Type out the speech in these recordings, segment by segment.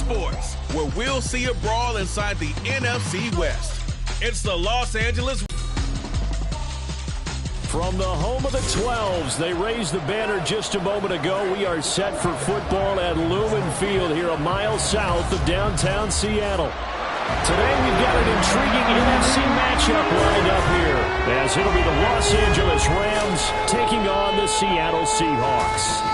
sports, where we'll see a brawl inside the NFC West. It's the Los Angeles. From the home of the 12s, they raised the banner just a moment ago. We are set for football at Lumen Field here a mile south of downtown Seattle. Today we've got an intriguing NFC matchup lined up here, as it'll be the Los Angeles Rams taking on the Seattle Seahawks.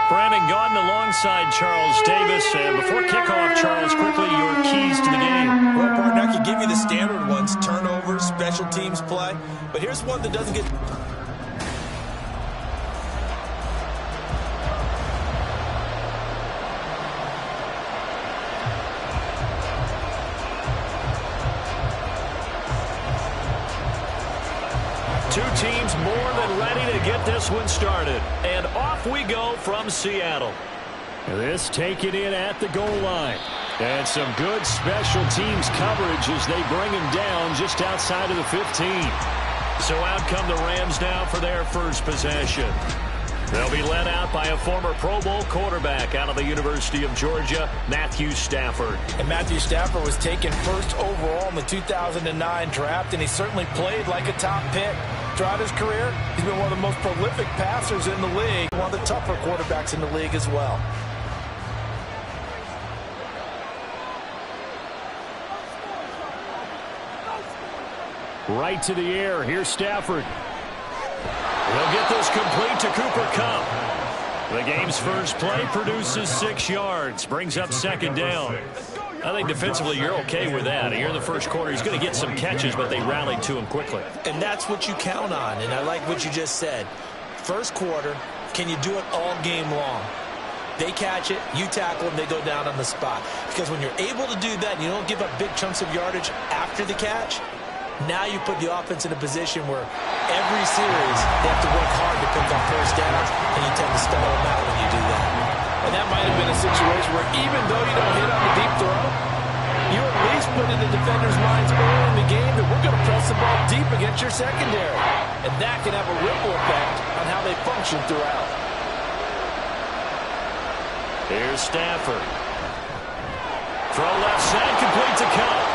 Brandon Gaudin alongside Charles Davis. And before kickoff, Charles, quickly your keys to the game. Well, partner, I could give you the standard ones, turnovers, special teams play. But here's one that doesn't get... Two teams more than ready to get this one started. And off we go from Seattle. This taken in at the goal line. And some good special teams coverage as they bring him down just outside of the 15. So out come the Rams now for their first possession. They'll be led out by a former Pro Bowl quarterback out of the University of Georgia, Matthew Stafford. And Matthew Stafford was taken first overall in the 2009 draft, and he certainly played like a top pick. Throughout his career, he's been one of the most prolific passers in the league, one of the tougher quarterbacks in the league as well. Right to the air. Here's Stafford. He'll get this complete to Cooper Kupp. The game's first play produces 6 yards, brings up second down. I think defensively you're okay with that. Here in the first quarter, he's going to get some catches, but they rallied to him quickly. And that's what you count on, and I like what you just said. First quarter, can you do it all game long? They catch it, you tackle them, they go down on the spot. Because when you're able to do that and you don't give up big chunks of yardage after the catch, now you put the offense in a position where every series they have to work hard to pick up first downs, and you tend to stall them out when you do that. And that might have been a situation where even though you don't hit on the deep throw, you at least put in the defender's minds early in the game that we're going to press the ball deep against your secondary. And that can have a ripple effect on how they function throughout. Here's Stafford. Throw left side, complete to Kupp.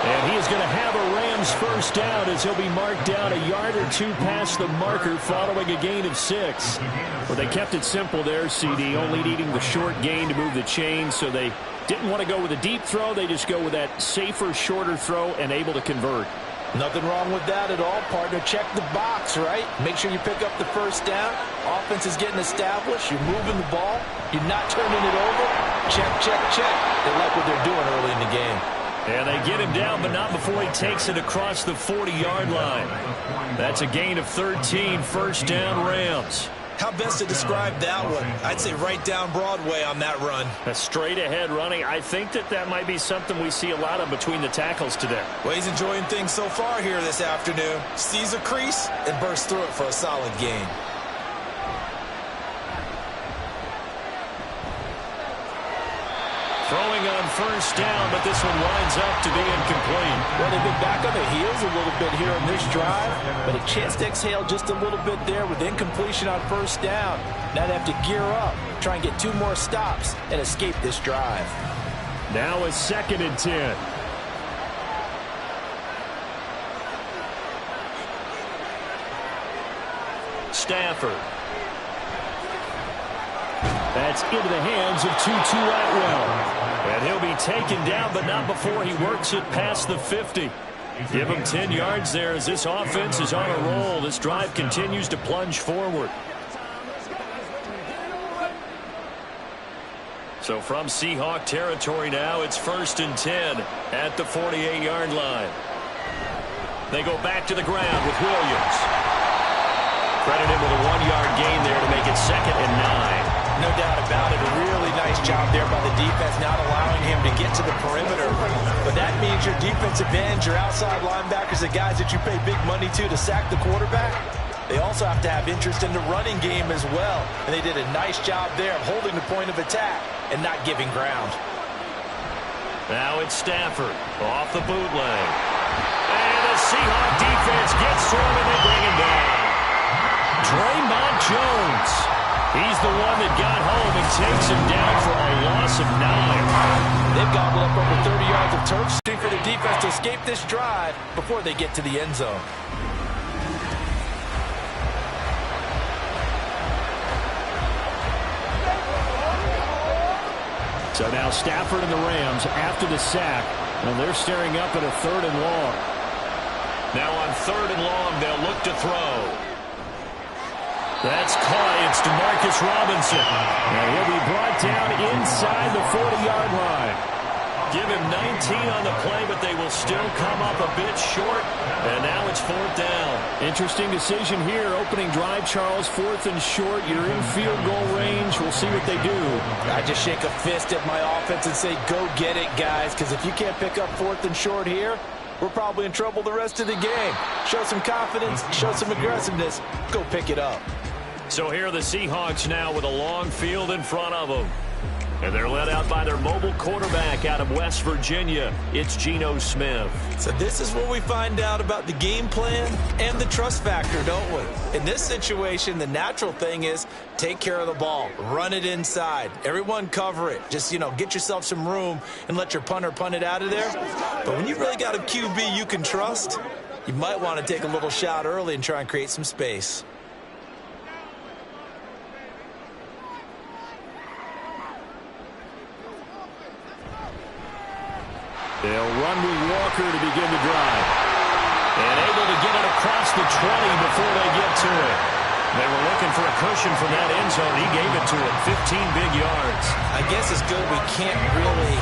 And he is going to have a Rams first down as he'll be marked down a yard or two past the marker following a gain of 6. Well, they kept it simple there, CD, only needing the short gain to move the chain, so they didn't want to go with a deep throw. They just go with that safer, shorter throw and able to convert. Nothing wrong with that at all, partner. Check the box, right? Make sure you pick up the first down. Offense is getting established. You're moving the ball. You're not turning it over. Check, check, check. They like what they're doing early in the game. And they get him down, but not before he takes it across the 40-yard line. That's a gain of 13, first down Rams. How best to describe that one? I'd say right down Broadway on that run. A straight-ahead running. I think that might be something we see a lot of between the tackles today. Well, he's enjoying things so far here this afternoon. Sees a crease and bursts through it for a solid gain. Throwing on first down, but this one winds up to be incomplete. Well, they've been back on their heels a little bit here on this drive, but a chance to exhale just a little bit there with incompletion on first down. Now they have to gear up, try and get 2 more stops, and escape this drive. Now a 2nd and 10. Stafford. That's into the hands of Tutu Atwell. And he'll be taken down, but not before he works it past the 50. Give him 10 yards there as this offense is on a roll. This drive continues to plunge forward. So from Seahawk territory now, it's 1st and 10 at the 48-yard line. They go back to the ground with Williams. Credit him with a 1-yard gain there to make it 2nd and 9. No doubt about it. A really nice job there by the defense, not allowing him to get to the perimeter. But that means your defensive ends, your outside linebackers, the guys that you pay big money to sack the quarterback, they also have to have interest in the running game as well. And they did a nice job there of holding the point of attack and not giving ground. Now it's Stafford off the bootleg. And the Seahawk defense gets to him and they bring him down. Draymond Jones. He's the one that got home and takes him down for a loss of 9. They've gobbled up over 30 yards of turf for the defense to escape this drive before they get to the end zone. So now Stafford and the Rams after the sack, and they're staring up at a 3rd and long. Now on 3rd and long, they'll look to throw. That's caught. It's DeMarcus Robinson. And he'll be brought down inside the 40-yard line. Give him 19 on the play, but they will still come up a bit short. And now it's 4th down. Interesting decision here. Opening drive, Charles, 4th and short. You're in field goal range. We'll see what they do. I just shake a fist at my offense and say, go get it, guys, because if you can't pick up 4th and short here, we're probably in trouble the rest of the game. Show some confidence, show some aggressiveness, go pick it up. So here are the Seahawks now with a long field in front of them. And they're led out by their mobile quarterback out of West Virginia. It's Geno Smith. So this is where we find out about the game plan and the trust factor, don't we? In this situation, the natural thing is take care of the ball. Run it inside. Everyone cover it. Just, get yourself some room and let your punter punt it out of there. But when you really got a QB you can trust, you might want to take a little shot early and try and create some space. They'll run with Walker to begin the drive. And able to get it across the 20 before they get to it. They were looking for a cushion from that end zone. He gave it to it. 15 big yards. I guess it's good we can't really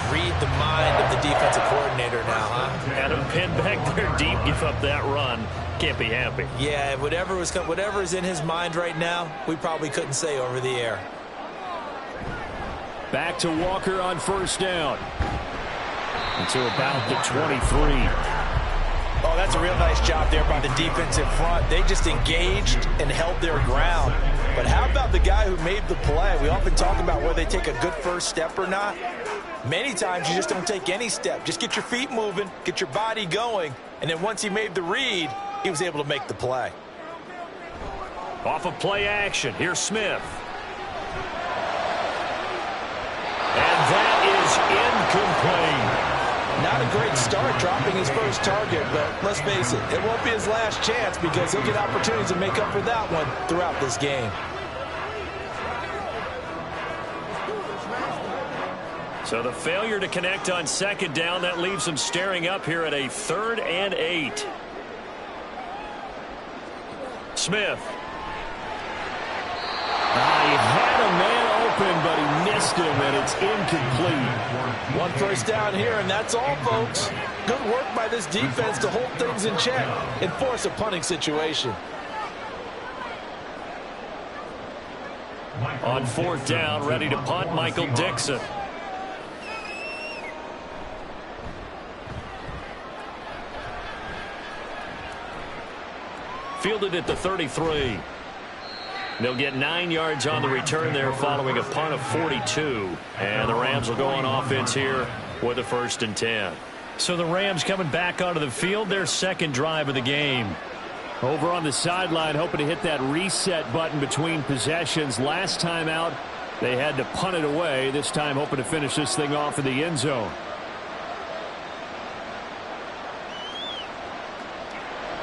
read the mind of the defensive coordinator now, huh? Had him pinned back there deep, give up that run. Can't be happy. Yeah, whatever is in his mind right now, we probably couldn't say over the air. Back to Walker on 1st down. To about the 23. Oh, that's a real nice job there by the defense in front. They just engaged and held their ground. But how about the guy who made the play? We often talk about whether they take a good first step or not. Many times you just don't take any step. Just get your feet moving, get your body going, and then once he made the read, he was able to make the play. Off of play action, here's Smith. And that is incomplete. Not a great start dropping his first target, but let's face it, it won't be his last chance because he'll get opportunities to make up for that one throughout this game. So the failure to connect on 2nd down, that leaves them staring up here at a 3rd and 8. Smith. He had a man open, but he missed him, and it's incomplete. 1 first down here, and that's all, folks. Good work by this defense to hold things in check and force a punting situation. On 4th down, ready to punt, Michael Dixon. Fielded at the 33. They'll get 9 yards on the return there following a punt of 42. And the Rams will go on offense here with a 1st and 10. So the Rams coming back onto the field, their 2nd drive of the game. Over on the sideline, hoping to hit that reset button between possessions. Last time out, they had to punt it away. This time hoping to finish this thing off in the end zone.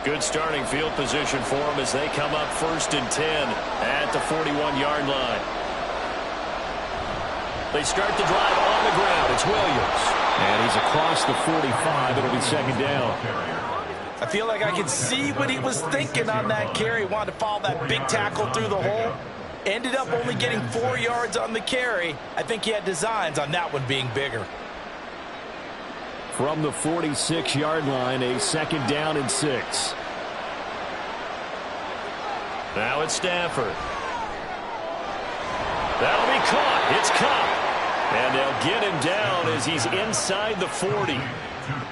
Good starting field position for them as they come up 1st and 10 at the 41-yard line. They start the drive on the ground. It's Williams. And he's across the 45. It'll be 2nd down. I feel like I can see what he was thinking on that carry. He wanted to follow that big tackle through the hole. Ended up only getting 4 yards on the carry. I think he had designs on that one being bigger. From the 46-yard line, a 2nd down and 6. Now it's Stafford. That'll be caught. It's Cup. And they'll get him down as he's inside the 40.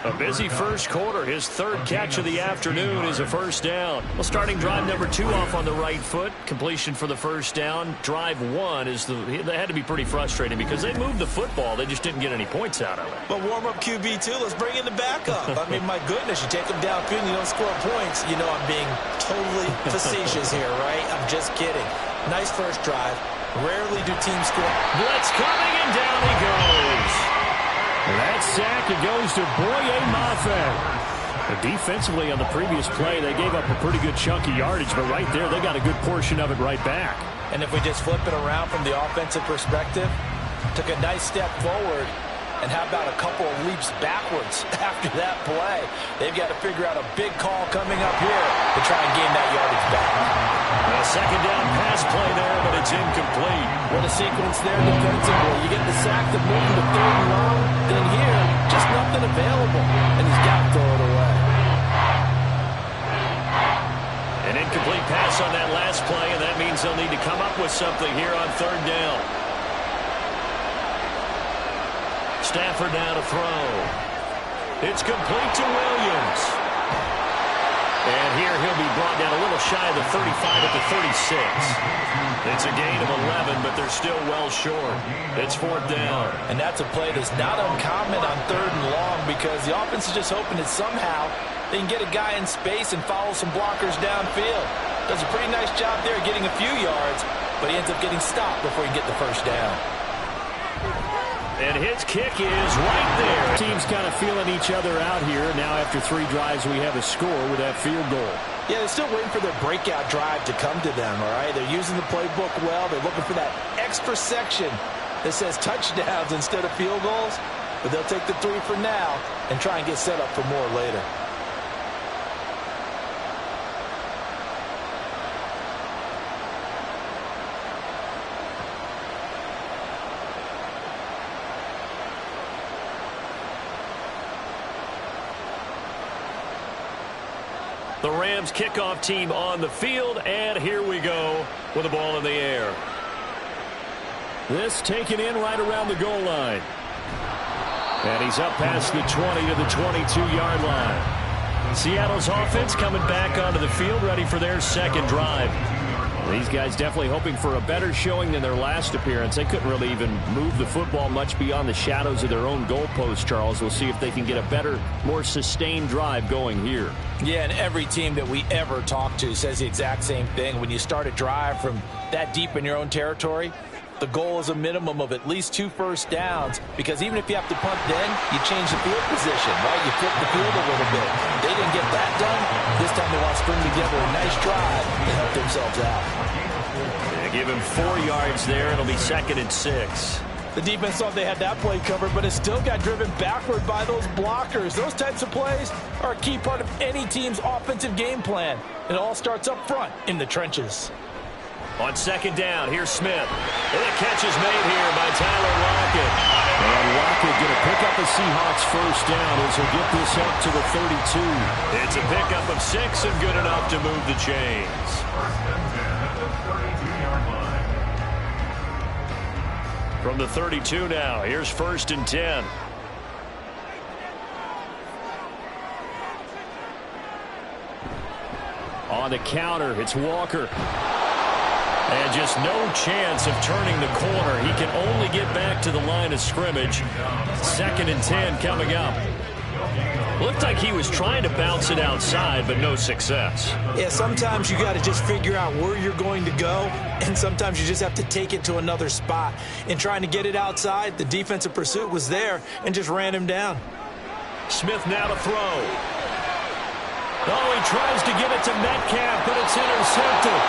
A busy first quarter. His 3rd catch of the afternoon is a 1st down. Well, starting drive number 2 off on the right foot. Completion for the 1st down. Drive 1 is they had to be pretty frustrating because they moved the football. They just didn't get any points out of it. But warm-up QB, too. Let's bring in the backup. I mean, my goodness, you take them downfield and you don't score points. You know I'm being totally facetious here, right? I'm just kidding. Nice first drive. Rarely do teams score. Blitz coming, and down he goes. That sack, it goes to Boye Mafe. Defensively on the previous play, they gave up a pretty good chunk of yardage, but right there, they got a good portion of it right back. And if we just flip it around from the offensive perspective, took a nice step forward, and how about a couple of leaps backwards after that play? They've got to figure out a big call coming up here to try and gain that yardage back. A second down pass play there, but it's incomplete. What a sequence there defensively. You get the sack to move to third and long, then here, just nothing available, and he's got to throw it away. An incomplete pass on that last play, and that means they'll need to come up with something here on third down. Stafford now to throw. It's complete to Williams. And here he'll be brought down a little shy of the 35 at the 36. It's a gain of 11, but they're still well short. It's fourth down. And that's a play that's not uncommon on third and long because the offense is just hoping that somehow they can get a guy in space and follow some blockers downfield. Does a pretty nice job there getting a few yards, but he ends up getting stopped before he can get the first down. And his kick is right there. Teams kind of feeling each other out here. Now after 3 drives, we have a score with that field goal. Yeah, they're still waiting for their breakout drive to come to them, all right? They're using the playbook well. They're looking for that extra section that says touchdowns instead of field goals. But they'll take the 3 for now and try and get set up for more later. The Rams kickoff team on the field, and here we go with the ball in the air. This taken in right around the goal line. And he's up past the 20 to the 22-yard line. Seattle's offense coming back onto the field, ready for their second drive. These guys definitely hoping for a better showing than their last appearance. They couldn't really even move the football much beyond the shadows of their own goalpost, Charles. We'll see if they can get a better, more sustained drive going here. Yeah, and every team that we ever talk to says the exact same thing. When you start a drive from that deep in your own territory, the goal is a minimum of at least 2 first downs, because even if you have to punt then, you change the field position, right? You flip the field a little bit. They didn't get that done. This time they want to string together a nice drive to help themselves out. They give him 4 yards there. It'll be 2nd and 6. The defense thought they had that play covered, but it still got driven backward by those blockers. Those types of plays are a key part of any team's offensive game plan. It all starts up front in the trenches. On 2nd down, here's Smith. And the catch is made here by Tyler Lockett. And Lockett going to pick up a Seahawks first down as he'll get this up to the 32. It's a pickup of 6 and good enough to move the chains. From the 32 now, here's 1st and 10. On the counter, it's Walker. And just no chance of turning the corner. He can only get back to the line of scrimmage. 2nd and 10 coming up. Looked like he was trying to bounce it outside, but no success. Yeah, sometimes you got to just figure out where you're going to go, and sometimes you just have to take it to another spot. In trying to get it outside, the defensive pursuit was there and just ran him down. Smith now to throw. Oh, he tries to give it to Metcalf, but it's intercepted.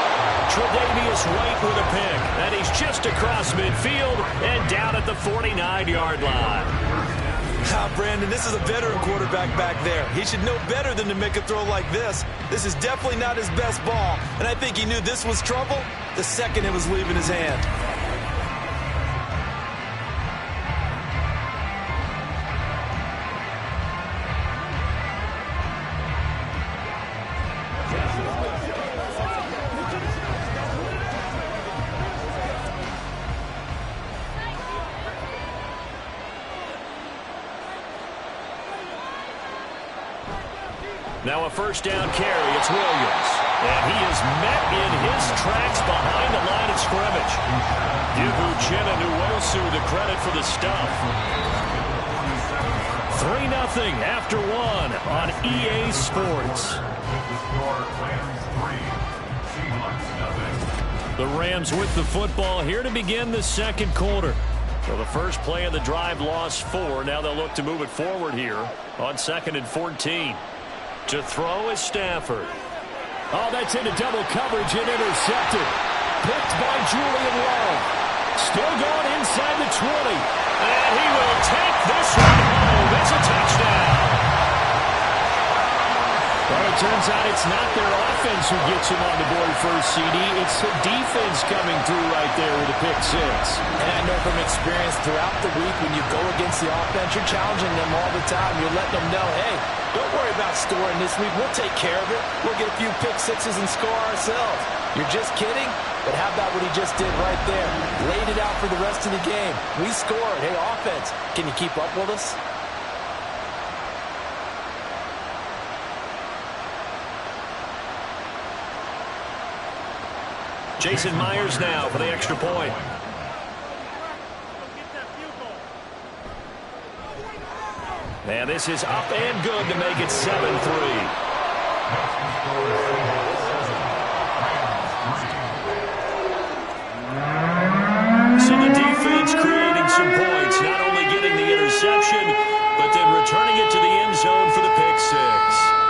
Tre'Davious White with a pick, and he's just across midfield and down at the 49-yard line. Brandon, this is a veteran quarterback back there. He should know better than to make a throw like this. This is definitely not his best ball, and I think he knew this was trouble the second it was leaving his hand. Now a first down carry. It's Williams. And he is met in his tracks behind the line of scrimmage. Give Uchenna Nwosu the credit for the stuff. 3-0 after 1 on EA Sports. The Rams with the football here to begin the second quarter. Well, the first play of the drive lost 4. Now they'll look to move it forward here on 2nd and 14. To throw is Stafford. Oh, that's into double coverage and intercepted. Picked by Julian Love. Still going inside the 20. And he will take this one home. It's a touchdown. Well, it turns out it's not their offense who gets him on the board first, CD. It's the defense coming through right there with a pick 6. And I know from experience throughout the week, when you go against the offense, you're challenging them all the time. You're letting them know, hey, don't worry about scoring this week. We'll take care of it. We'll get a few pick 6s and score ourselves. You're just kidding? But how about what he just did right there? Laid it out for the rest of the game. We scored. Hey, offense, can you keep up with us? Jason Myers now for the extra point. And this is up and good to make it 7-3. So the defense creating some points, not only getting the interception, but then returning it to the end zone for the pick 6.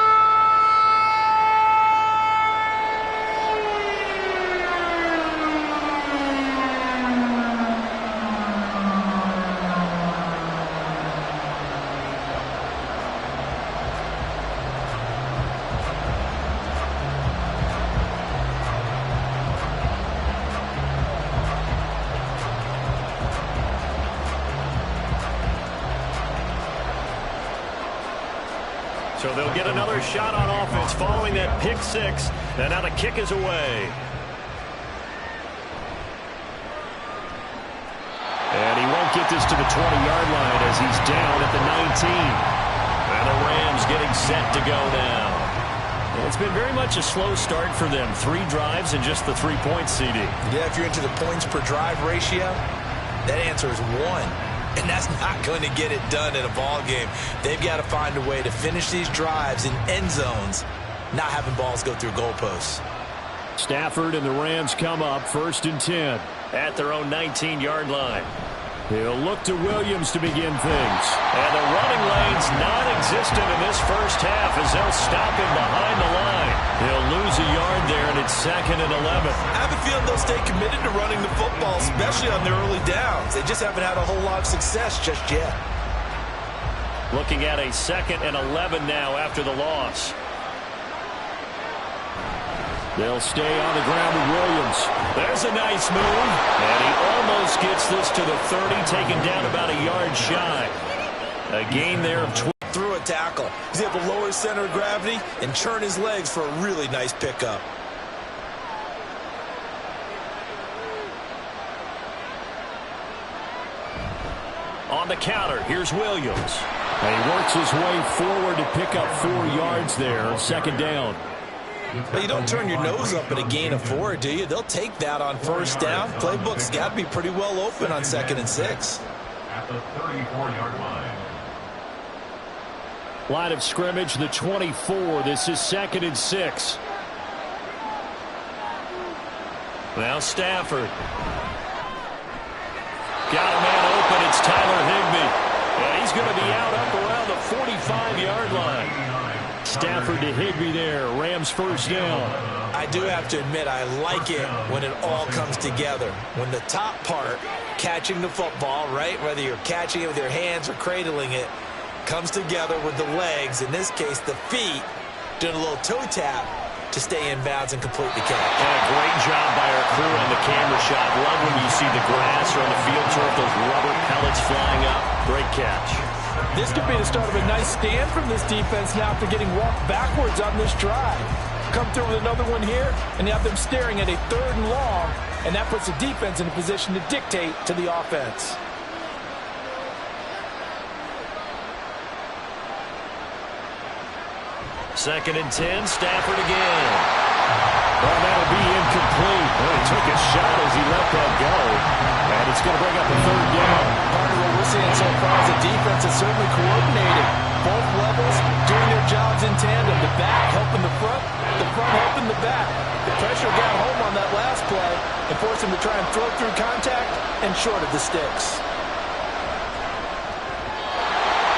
So they'll get another shot on offense following that pick 6. And now the kick is away. And he won't get this to the 20-yard line as he's down at the 19. And the Rams getting set to go now. And it's been very much a slow start for them. 3 drives and just the 3 points, CD. Yeah, if you're into the points per drive ratio, that answer is 1. And that's not going to get it done in a ball game. They've got to find a way to finish these drives in end zones, not having balls go through goalposts. Stafford and the Rams come up 1st and 10. At their own 19-yard line. He'll look to Williams to begin things. And the running lane's non-existent in this first half as they'll stop him behind the line. He'll lose a yard there, and it's 2nd and 11. I have a feeling they'll stay committed to running the football, especially on their early downs. They just haven't had a whole lot of success just yet. Looking at a 2nd and 11 now after the loss. They'll stay on the ground with Williams. There's a nice move. And he almost gets this to the 30, taken down about a yard shy. A gain there of 20. Through a tackle. He's able to lower his center of gravity and churn his legs for a really nice pickup. On the counter, here's Williams. And he works his way forward to pick up 4 yards there. 2nd down. Well, you don't turn your nose up at a gain of 4, do you? They'll take that on 1st down. Playbook's got to be pretty well open on 2nd and 6. At the 34-yard line. Line of scrimmage, the 24. This is 2nd and 6. Now Stafford. Got a man open. It's Tyler Higbee. And he's going to be out up around the 45-yard line. Stafford to Higbee there. Rams 1st down. I do have to admit, I like it when it all comes together. When the top part, catching the football, right, whether you're catching it with your hands or cradling it, comes together with the legs, in this case the feet, doing a little toe tap to stay in bounds and complete the catch. And a great job by our crew on the camera shot. Love when you see the grass or on the field turf, those rubber pellets flying up. Great catch. This could be the start of a nice stand from this defense now after getting walked backwards on this drive. Come through with another one here, and you have them staring at a 3rd and long, and that puts the defense in a position to dictate to the offense. Second and 10, Stafford again. Well, that'll be incomplete. Well, he took a shot as he let that go. And it's going to bring up a 3rd down. Part of what we're seeing so far is the defense is certainly coordinated. both levels doing their jobs in tandem. The back helping the front helping the back. The pressure got home on that last play and forced him to try and throw through contact and short of the sticks.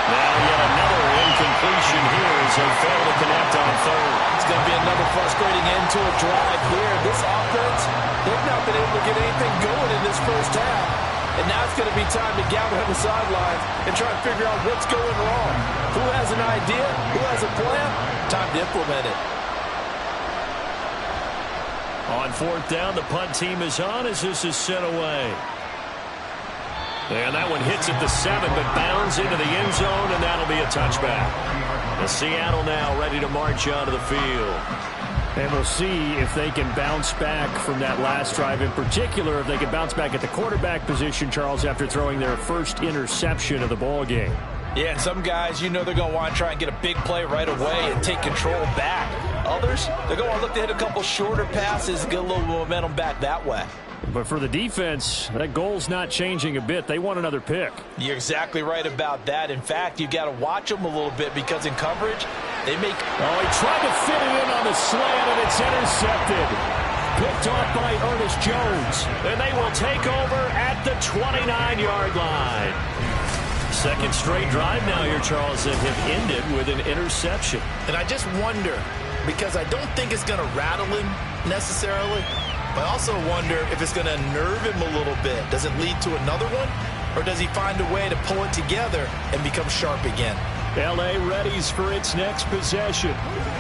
Now yet another incompletion here as they fail to connect on third. It's going to be another frustrating end to a drive here. This offense, they've not been able to get anything going in this first half. And now it's going to be time to gather on the sidelines and try and figure out what's going wrong. Who has an idea? Who has a plan? Time to implement it. On fourth down, the punt team is on as this is sent away. And that one hits at the 7, but bounds into the end zone, and that'll be a touchback. The Seattle now ready to march onto the field. And we'll see if they can bounce back from that last drive. In particular, if they can bounce back at the quarterback position, Charles, after throwing their first interception of the ball game. Yeah, and some guys, you know they're going to want to try and get a big play right away and take control back. Others, they're going to look to hit a couple shorter passes and get a little momentum back that way. But for the defense, that goal's not changing a bit. They want another pick. You're exactly right about that. In fact, you got to watch them a little bit because in coverage, they make... Oh, he tried to fit it in on the slant, and it's intercepted. Picked off by Ernest Jones. And they will take over at the 29-yard line. Second straight drive now here, Charles, that have ended with an interception. And I just wonder, because I don't think it's going to rattle him necessarily, but I also wonder if it's going to nerve him a little bit. Does it lead to another one? Or does he find a way to pull it together and become sharp again? L.A. readies for its next possession.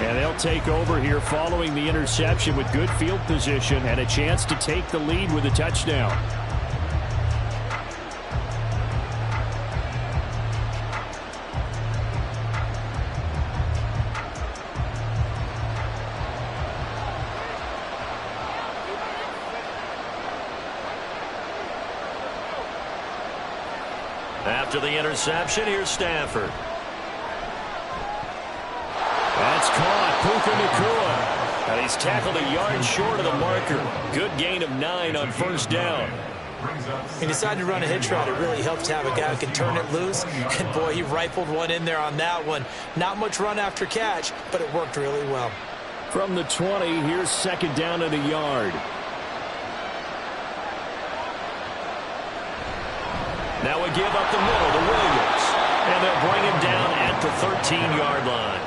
And they'll take over here following the interception with good field position and a chance to take the lead with a touchdown. After the interception, here's Stafford. That's caught. Puka Nacua. And he's tackled a yard short of the marker. Good gain of 9 on first down. He decided to run a hitch route. It really helps to have a guy who can turn it loose. And, boy, he rifled one in there on that one. Not much run after catch, but it worked really well. From the 20, here's second down and a yard. Now we give up the middle to Williams. And they'll bring him down at the 13-yard line.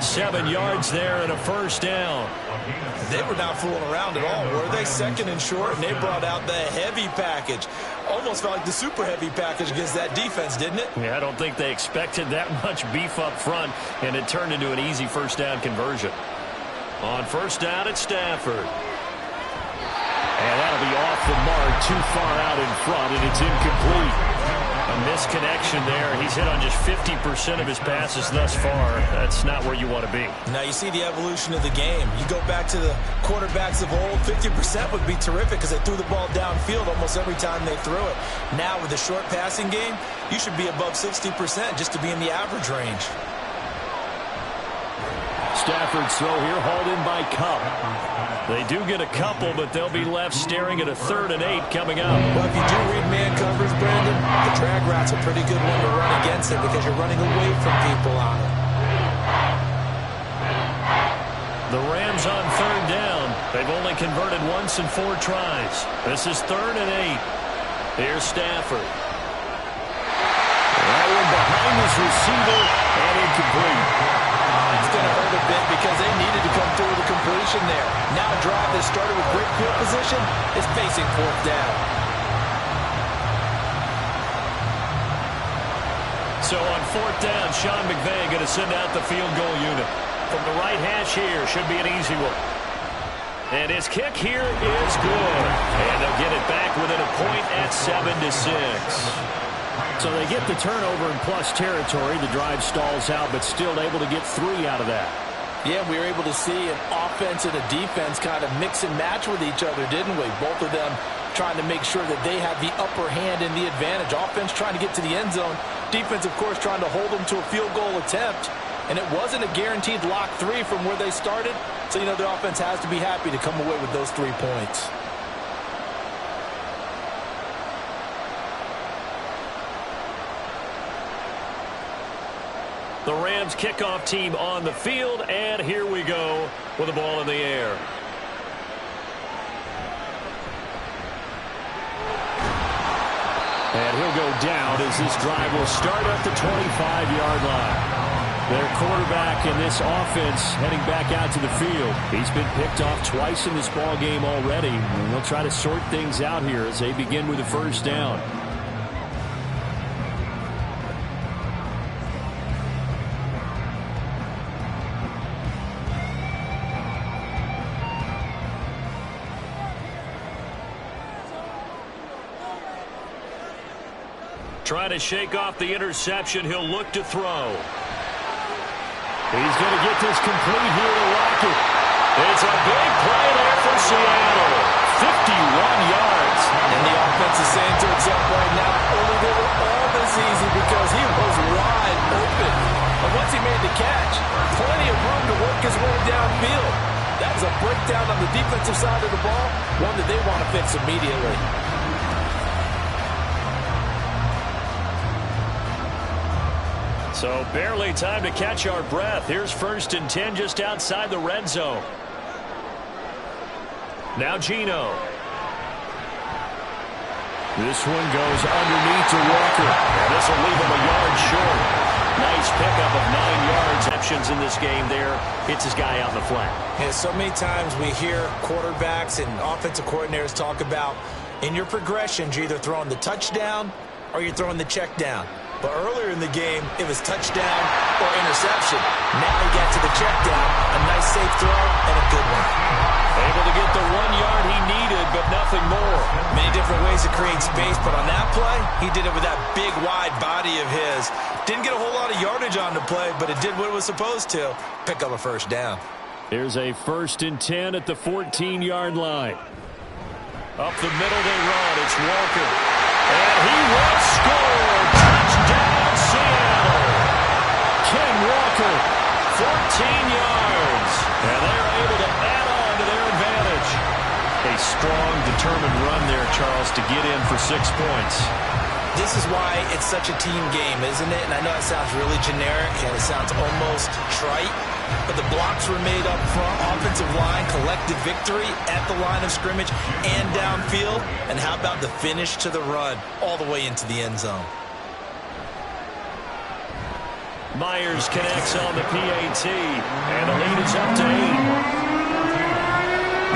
7 yards there and a first down. They were not fooling around at all, were they? Second and short, and they brought out the heavy package. Almost felt like the super heavy package against that defense, didn't it? Yeah, I don't think they expected that much beef up front, and it turned into an easy first down conversion. On first down, it's Stafford. And that'll be off the mark, too far out in front, and it's incomplete. A misconnection there. He's hit on just 50% of his passes thus far. That's not where you want to be. Now you see the evolution of the game. You go back to the quarterbacks of old, 50% would be terrific because they threw the ball downfield almost every time they threw it. Now with the short passing game, you should be above 60% just to be in the average range. Stafford's throw here hauled in by Cup. They do get a couple, but they'll be left staring at a 3rd and 8 coming up. Well, if you do read man coverage, Brandon, the drag route's a pretty good one to run against it because you're running away from people on it. The Rams on 3rd down. They've only converted once in 4 tries. This is 3rd and 8. Here's Stafford. That one behind his receiver and incomplete. It's going to hurt a bit because they needed to come through with a completion there. Now a drive that started with great field position is facing 4th down. So on 4th down, Sean McVay going to send out the field goal unit. From the right hash here, should be an easy one. And his kick here is good. And they'll get it back within a point at 7-6. So they get the turnover in plus territory. The drive stalls out, but still able to get 3 out of that. Yeah, we were able to see an offense and a defense kind of mix and match with each other, didn't we? Both of them trying to make sure that they have the upper hand and the advantage. Offense trying to get to the end zone. Defense, of course, trying to hold them to a field goal attempt. And it wasn't a guaranteed lock 3 from where they started. So, you know, their offense has to be happy to come away with those 3 points. The Rams kickoff team on the field, and here we go with the ball in the air. And he'll go down as this drive will start at the 25-yard line. Their quarterback in this offense heading back out to the field. He's been picked off twice in this ball game already. And they'll try to sort things out here as they begin with the first down. Trying to shake off the interception. He'll look to throw. He's going to get this complete here to Rocket. It's a big play there for Seattle. 51 yards. And the offense is saying to itself right now, only they were all this easy because he was wide open. And once he made the catch, plenty of room to work his way downfield. That was a breakdown on the defensive side of the ball, one that they want to fix immediately. So barely time to catch our breath. Here's 1st and 10 just outside the red zone. Now Geno. This one goes underneath to Walker. And this will leave him a yard short. Nice pickup of 9 yards. Options in this game there. Hits his guy out in the flat. Yeah, so many times we hear quarterbacks and offensive coordinators talk about in your progressions, you're either throwing the touchdown or you're throwing the check down. But earlier in the game, it was touchdown or interception. Now he got to the check down, a nice safe throw, and a good one. Able to get the 1 yard he needed, but nothing more. Many different ways to create space, but on that play, he did it with that big, wide body of his. Didn't get a whole lot of yardage on the play, but it did what it was supposed to, pick up a first down. Here's a 1st and 10 at the 14-yard line. Up the middle they run. It's Walker. And he will score. Touchdown, Seattle. Ken Walker, 14 yards. And they're able to add on to their advantage. A strong, determined run there, Charles, to get in for 6 points. This is why it's such a team game, isn't it? And I know it sounds really generic and it sounds almost trite, but the blocks were made up front, offensive line, collective victory at the line of scrimmage and downfield. And how about the finish to the run all the way into the end zone? Myers connects on the PAT, and the lead is up to 8.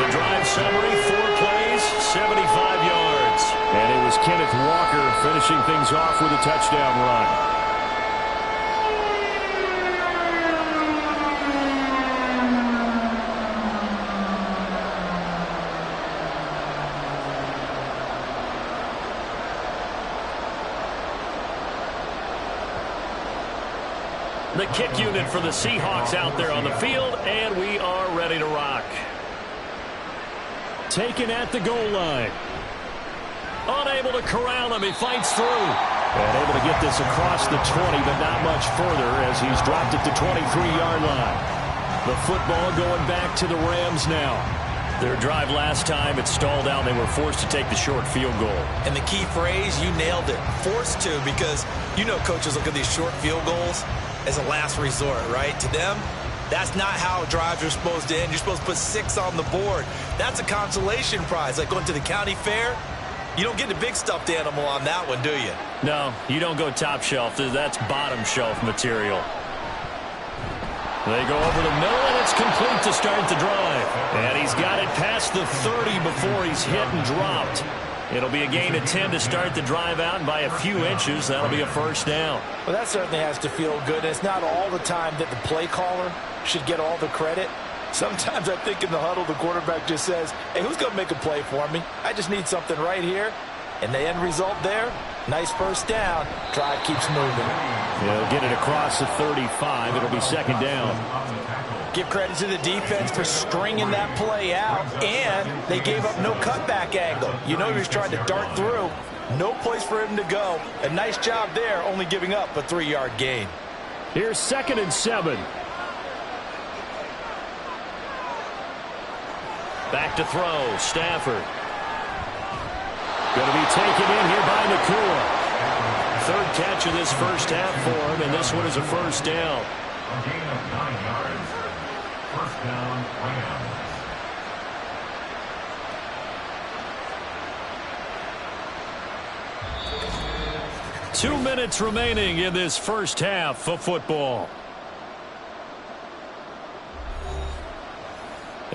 The drive summary, 4 plays, 75 yards. And it was Kenneth Walker finishing things off with a touchdown run. The kick unit for the Seahawks out there on the field, and we are ready to rock. Taken at the goal line. Unable to corral him. He fights through. And able to get this across the 20, but not much further as he's dropped at the 23-yard line. The football going back to the Rams now. Their drive last time, it stalled out. They were forced to take the short field goal. And the key phrase, you nailed it. Forced to, because you know coaches look at these short field goals as a last resort, right? To them, that's not how drives are supposed to end. You're supposed to put 6 on the board. That's a consolation prize. Like going to the county fair, you don't get the big stuffed animal on that one, do you? No, you don't go top shelf. That's bottom shelf material. They go over the middle, and it's complete to start the drive. And he's got it past the 30 before he's hit and dropped. It'll be a gain of 10 to start the drive out, and by a few inches, that'll be a first down. Well, that certainly has to feel good. It's not all the time that the play caller should get all the credit. Sometimes I think in the huddle, the quarterback just says, hey, who's going to make a play for me? I just need something right here. And the end result there, nice first down. Drive keeps moving. He'll get it across the 35. It'll be second down. Give credit to the defense for stringing that play out, and they gave up no cutback angle. You know he was trying to dart through. No place for him to go. A nice job there, only giving up a 3-yard gain. Here's 2nd and 7. Back to throw, Stafford. Going to be taken in here by Nakua. 3rd catch of this first half for him, and this one is a first down. A gain of 9 yards. First down, Rams. 2 minutes remaining in this first half of football.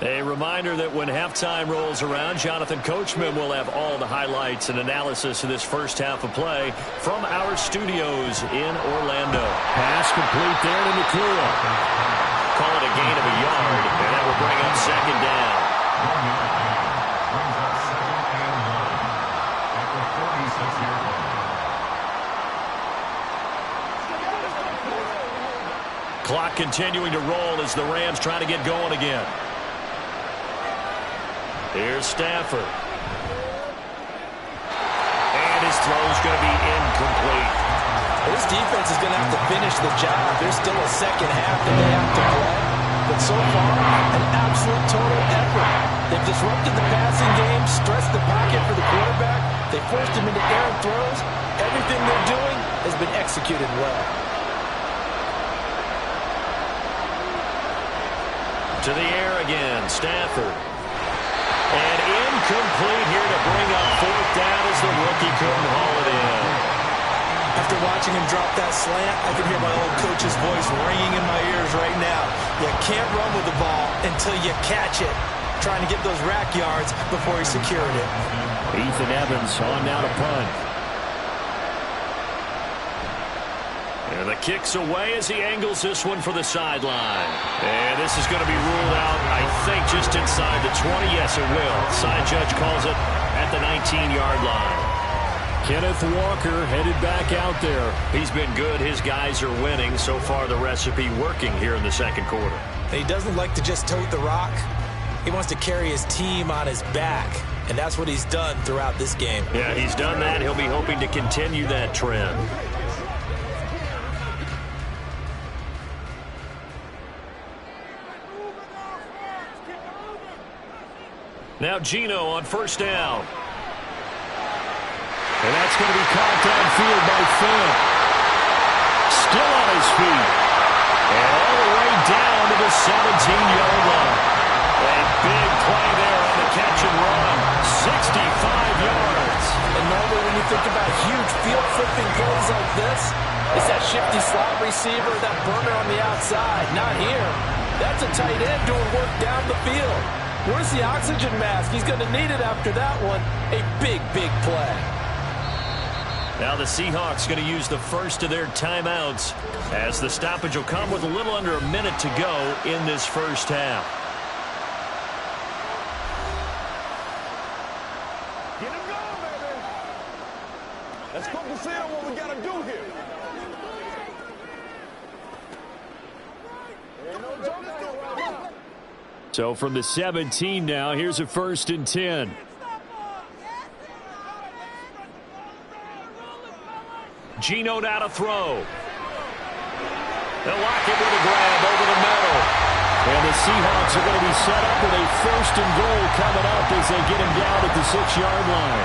A reminder that when halftime rolls around, Jonathan Coachman will have all the highlights and analysis of this first half of play from our studios in Orlando. Pass complete there to Nakua. Call it a gain of a yard, and that will bring up second down. 1 yard gain. Brings up second and 1 at the 46-yard line. Clock continuing to roll as the Rams try to get going again. Here's Stafford. And his throw's going to be incomplete. This defense is going to have to finish the job. There's still a second half that they have to play. But so far, an absolute total effort. They've disrupted the passing game, stressed the pocket for the quarterback. They forced him into errant throws. Everything they're doing has been executed well. To the air again, Stafford. And incomplete here to bring up fourth down as the rookie couldn't haul it in. After watching him drop that slant, I can hear my old coach's voice ringing in my ears right now. You can't run with the ball until you catch it. Trying to get those rack yards before he secured it. Ethan Evans on now to punt. And the kick's away as he angles this one for the sideline. And this is going to be ruled out, I think, just inside the 20. Yes, it will. Side judge calls it at the 19-yard line. Kenneth Walker headed back out there. He's been good. His guys are winning. So far, the recipe working here in the second quarter. He doesn't like to just tote the rock. He wants to carry his team on his back. And that's what he's done throughout this game. Yeah, he's done that. He'll be hoping to continue that trend. Now Geno on first down. And that's going to be caught downfield by Finn. Still on his feet. And all the way down to the 17-yard line. A big play there on the catch and run. 65 yards. And normally when you think about huge field-flipping plays like this, it's that shifty slot receiver, that burner on the outside. Not here. That's a tight end doing work down the field. Where's the oxygen mask? He's going to need it after that one. A big, big play. Now the Seahawks going to use the first of their timeouts as the stoppage will come with a little under a minute to go in this first half. Get him going, baby. Let's focus in on what we got to do here. Ain't no joke around here. So from the 17 now, here's a 1st and 10. Geno now to throw. They'll lock it with a grab over the middle. And the Seahawks are going to be set up with a 1st and goal coming up as they get him down at the 6-yard line.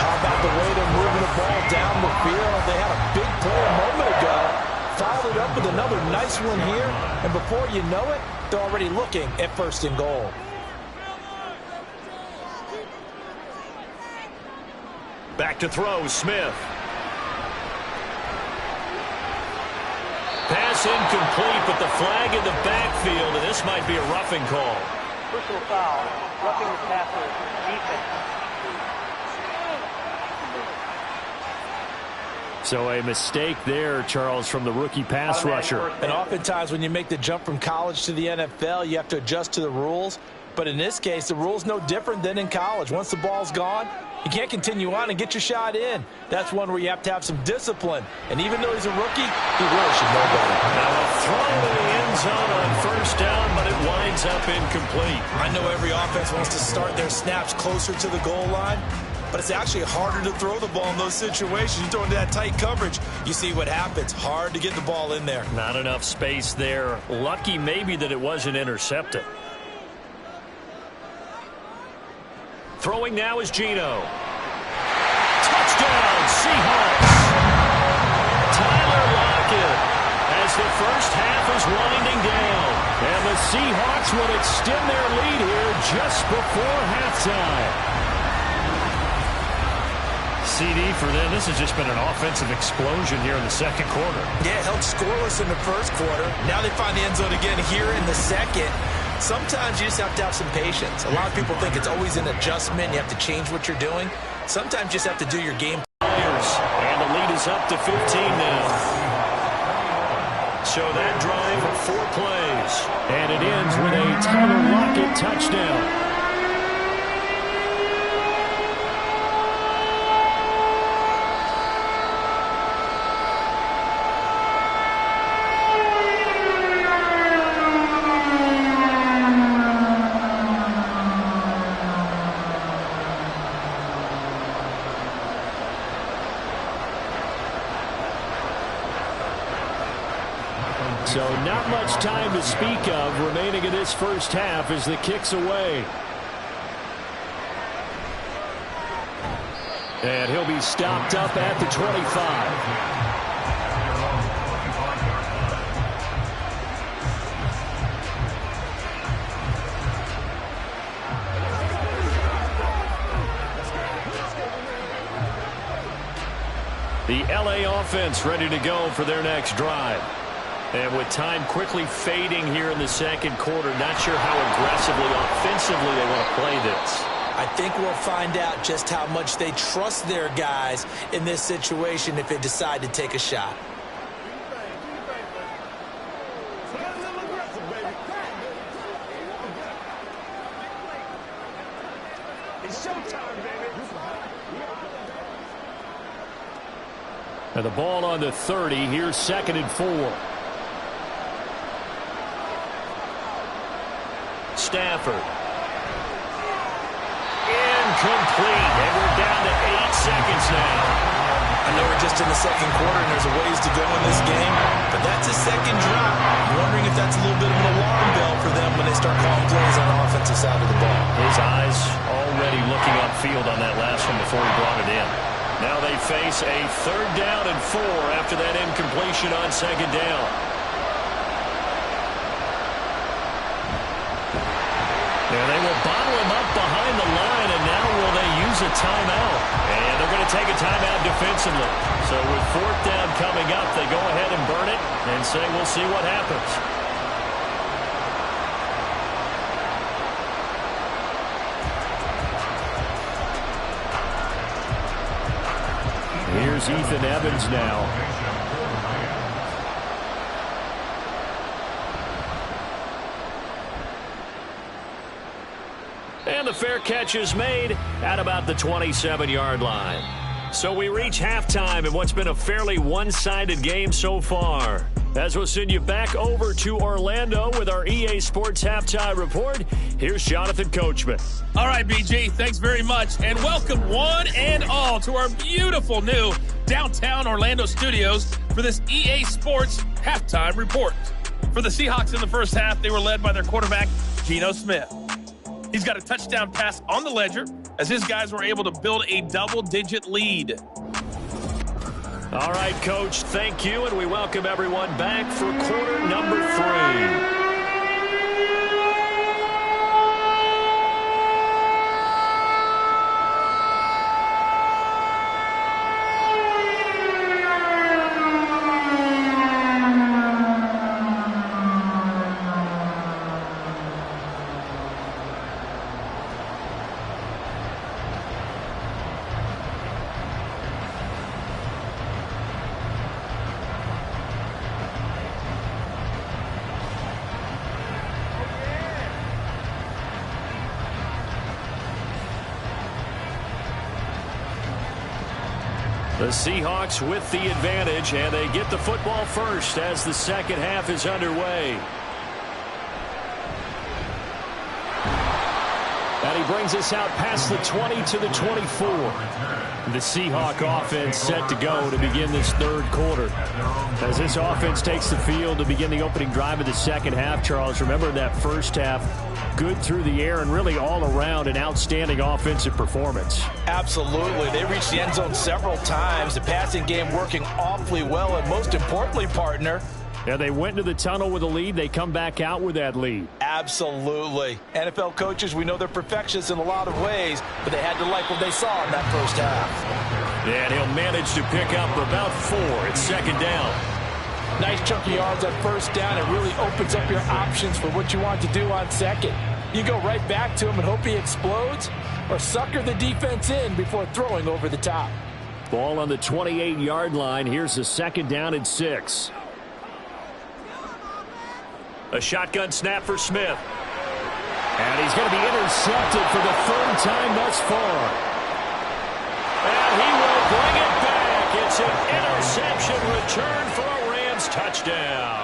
How about the way they're moving the ball down the field? They had a big play a moment ago. Followed it up with another nice one here. And before you know it, they're already looking at 1st and goal. Back to throw, Smith. Pass incomplete, but the flag in the backfield, and this might be a roughing call. Personal foul, roughing the passer, defense. So a mistake there, Charles, from the rookie pass rusher. And oftentimes when you make the jump from college to the NFL, you have to adjust to the rules. But in this case, the rule's no different than in college. Once the ball's gone, you can't continue on and get your shot in. That's one where you have to have some discipline. And even though he's a rookie, he really should know better. Now a throw to the end zone on 1st down, but it winds up incomplete. I know every offense wants to start their snaps closer to the goal line, but it's actually harder to throw the ball in those situations. You throw into that tight coverage, you see what happens. Hard to get the ball in there. Not enough space there. Lucky maybe that it wasn't intercepted. Throwing now is Geno. Touchdown, Seahawks. will extend their lead here just before halftime. CD for them. This has just been an offensive explosion here in the second quarter. Yeah, held scoreless in the first quarter. Now they find the end zone again here in the second. Sometimes you just have to have some patience. A lot of people think it's always an adjustment. You have to change what you're doing. Sometimes you just have to do your game. And the lead is up to 15 now. So that drive, 4 plays. And it ends with a Tyler Lockett touchdown. So not much time to speak of remaining in this first half as the kick's away. And he'll be stopped up at the 25. The LA offense ready to go for their next drive. And with time quickly fading here in the second quarter, not sure how aggressively, offensively they want to play this. I think we'll find out just how much they trust their guys in this situation if they decide to take a shot. It's showtime, baby. And the ball on the 30. Here's 2nd and 4. Stafford. Incomplete. And we're down to 8 seconds now. I know we're just in the second quarter and there's a ways to go in this game, but that's a second drop. I'm wondering if that's a little bit of an alarm bell for them when they start calling plays on the offensive side of the ball. His eyes already looking upfield on that last one before he brought it in. Now they face a 3rd down and 4 after that incompletion on 2nd down. And they will bottle him up behind the line, and now will they use a timeout? And they're going to take a timeout defensively. So with 4th down coming up, they go ahead and burn it and say we'll see what happens. Here's Ethan Evans now. And the fair catch is made at about the 27-yard line. So we reach halftime in what's been a fairly one-sided game so far. As we'll send you back over to Orlando with our EA Sports Halftime Report, here's Jonathan Coachman. All right, BG, thanks very much. And welcome one and all to our beautiful new downtown Orlando studios for this EA Sports Halftime Report. For the Seahawks in the first half, they were led by their quarterback, Geno Smith. He's got a touchdown pass on the ledger as his guys were able to build a double-digit lead. All right, Coach, thank you, and we welcome everyone back for quarter number 3. The Seahawks with the advantage, and they get the football first as the second half is underway. And he brings us out past the 20 to the 24. The Seahawk offense set to go to begin this third quarter. As this offense takes the field to begin the opening drive of the second half, Charles, remember that first half, good through the air and really all around an outstanding offensive performance. Absolutely. They reached the end zone several times. The passing game working awfully well, and most importantly, partner, And they went to the tunnel with a lead. They come back out with that lead. Absolutely. NFL coaches, we know they're perfectionists in a lot of ways, but they had to like what they saw in that first half. And he'll manage to pick up about 4. It's second down. Nice chunk of yards on first down. It really opens up your options for what you want to do on second. You go right back to him and hope he explodes, or sucker the defense in before throwing over the top. Ball on the 28-yard line. Here's the second down and 6. A shotgun snap for Smith. And he's going to be intercepted for the third time thus far. And he will bring it back. It's an interception return for a Rams touchdown.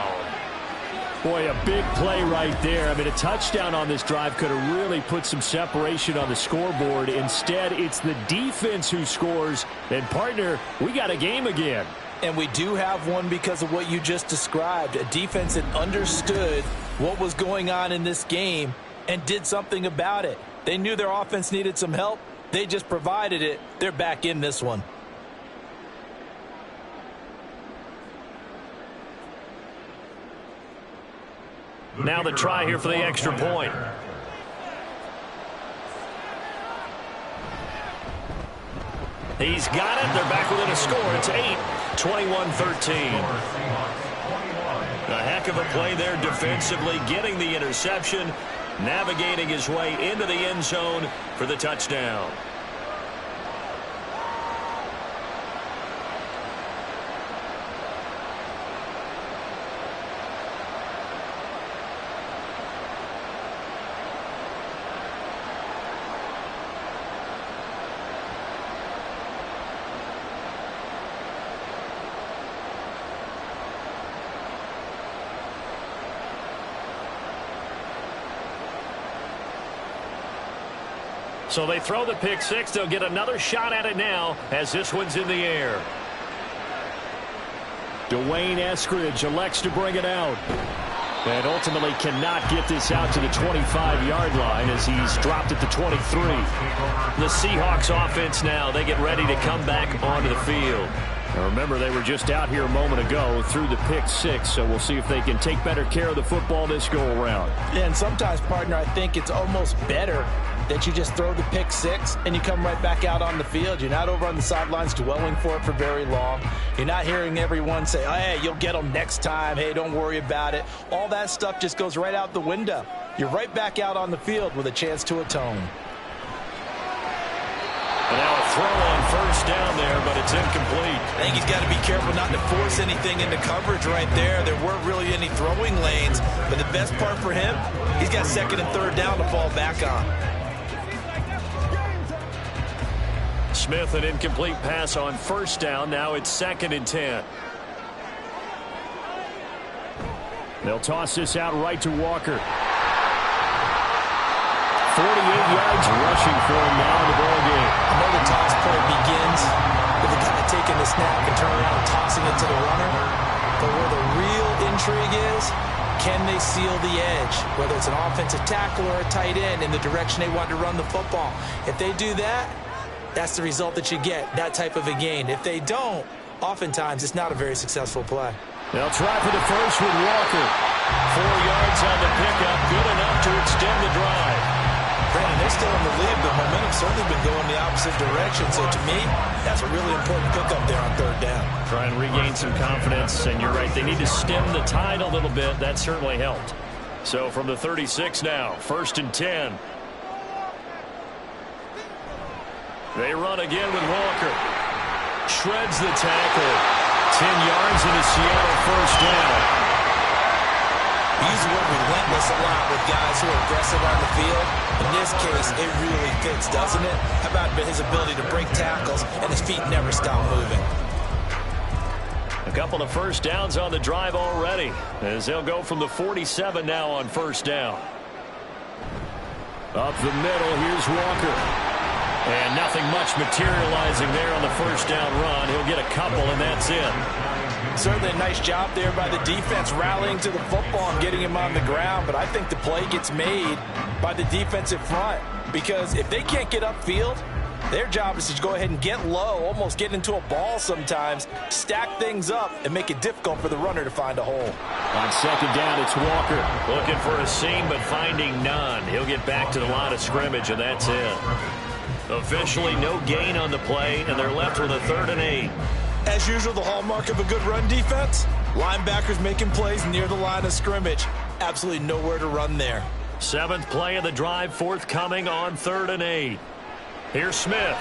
Boy, a big play right there. I mean, a touchdown on this drive could have really put some separation on the scoreboard. Instead, it's the defense who scores. And, partner, we got a game again. And we do have one because of what you just described. A defense that understood what was going on in this game and did something about it. They knew their offense needed some help. They just provided it. They're back in this one. Now the try here for the extra point. He's got it. They're back within a score. It's 8, 21-13. A heck of a play there defensively, getting the interception, navigating his way into the end zone for the touchdown. So they throw the pick six. They'll get another shot at it now as this one's in the air. Dwayne Eskridge elects to bring it out. And ultimately cannot get this out to the 25-yard line as he's dropped at the 23. The Seahawks offense now, they get ready to come back onto the field. Now remember, they were just out here a moment ago through the pick six, so we'll see if they can take better care of the football this go-around. Yeah, and sometimes, partner, I think it's almost better that you just throw the pick six and you come right back out on the field. You're not over on the sidelines dwelling for it for very long. You're not hearing everyone say, oh, hey, you'll get them next time. Hey, don't worry about it. All that stuff just goes right out the window. You're right back out on the field with a chance to atone. And now a throw on first down there, but it's incomplete. I think he's got to be careful not to force anything into coverage right there. There weren't really any throwing lanes, but the best part for him, he's got second and third down to fall back on. Smith, an incomplete pass on first down. Now it's 2nd and 10. They'll toss this out right to Walker. 48 yards rushing for him now in the ball game. I know the toss play begins with the guy taking the snap and turning around and tossing it to the runner. But where the real intrigue is, can they seal the edge? Whether it's an offensive tackle or a tight end in the direction they want to run the football. If they do that, that's the result that you get, that type of a gain. If they don't, oftentimes it's not a very successful play. They'll try for the first with Walker. 4 yards on the pickup, good enough to extend the drive. Brandon, they're still in the lead, but momentum's certainly been going the opposite direction. So to me, that's a really important pickup there on third down. Try and regain some confidence, and you're right, they need to stem the tide a little bit. That certainly helped. So from the 36 now, 1st and 10. They run again with Walker. Shreds the tackle. 10 yards and a Seattle first down. We use the word relentless a lot with guys who are aggressive on the field. In this case, it really fits, doesn't it? How about his ability to break tackles and his feet never stop moving? A couple of first downs on the drive already as they'll go from the 47 now on first down. Up the middle, here's Walker. And nothing much materializing there on the first down run. He'll get a couple, and that's it. Certainly a nice job there by the defense rallying to the football and getting him on the ground. But I think the play gets made by the defensive front. Because if they can't get upfield, Their job is to go ahead and get low, almost get into a ball sometimes, stack things up, and make it difficult for the runner to find a hole. On second down, it's Walker. Looking for a seam, but finding none. He'll get back to the line of scrimmage, and that's it. Officially, no gain on the play, and they're left with a 3rd and 8. As usual, the hallmark of a good run defense, linebackers making plays near the line of scrimmage. Absolutely nowhere to run there. 7th play of the drive, forthcoming on 3rd and 8. Here's Smith.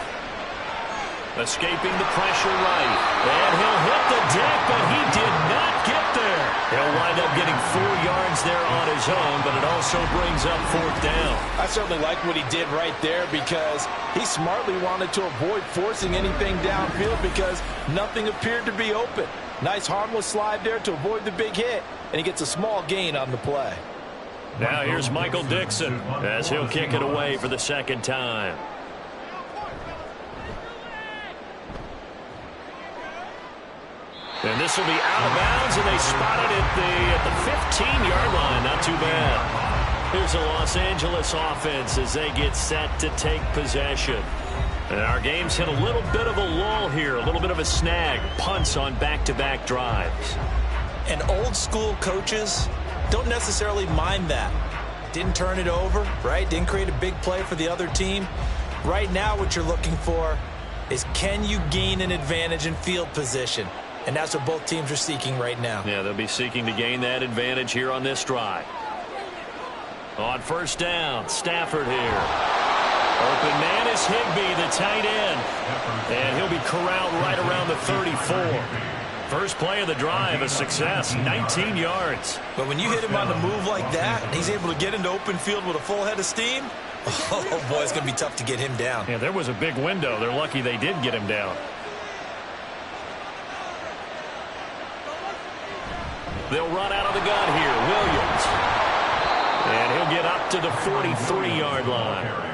Escaping the pressure right. And he'll hit the deck, but he did not get there. He'll wind up getting 4 yards there on his own, but it also brings up 4th down. I certainly like what he did right there because he smartly wanted to avoid forcing anything downfield because nothing appeared to be open. Nice harmless slide there to avoid the big hit, and he gets a small gain on the play. Now here's Michael Dixon as he'll kick it away for the 2nd time. And this will be out of bounds, and they spot it at the 15-yard line. Not too bad. Here's the Los Angeles offense as they get set to take possession. And our game's hit a little bit of a lull here, a little bit of a snag. Punts on back-to-back drives. And old-school coaches don't necessarily mind that. Didn't turn it over, right? Didn't create a big play for the other team. Right now what you're looking for is can you gain an advantage in field position? And that's what both teams are seeking right now. Yeah, they'll be seeking to gain that advantage here on this drive. On 1st down, Stafford here. Open man is Higbee, the tight end. And he'll be corralled right around the 34. First play of the drive, a success, 19 yards. But when you hit him on the move like that, and he's able to get into open field with a full head of steam, oh boy, it's going to be tough to get him down. Yeah, there was a big window. They're lucky they did get him down. They'll run out of the gun here. Williams. And he'll get up to the 43-yard line.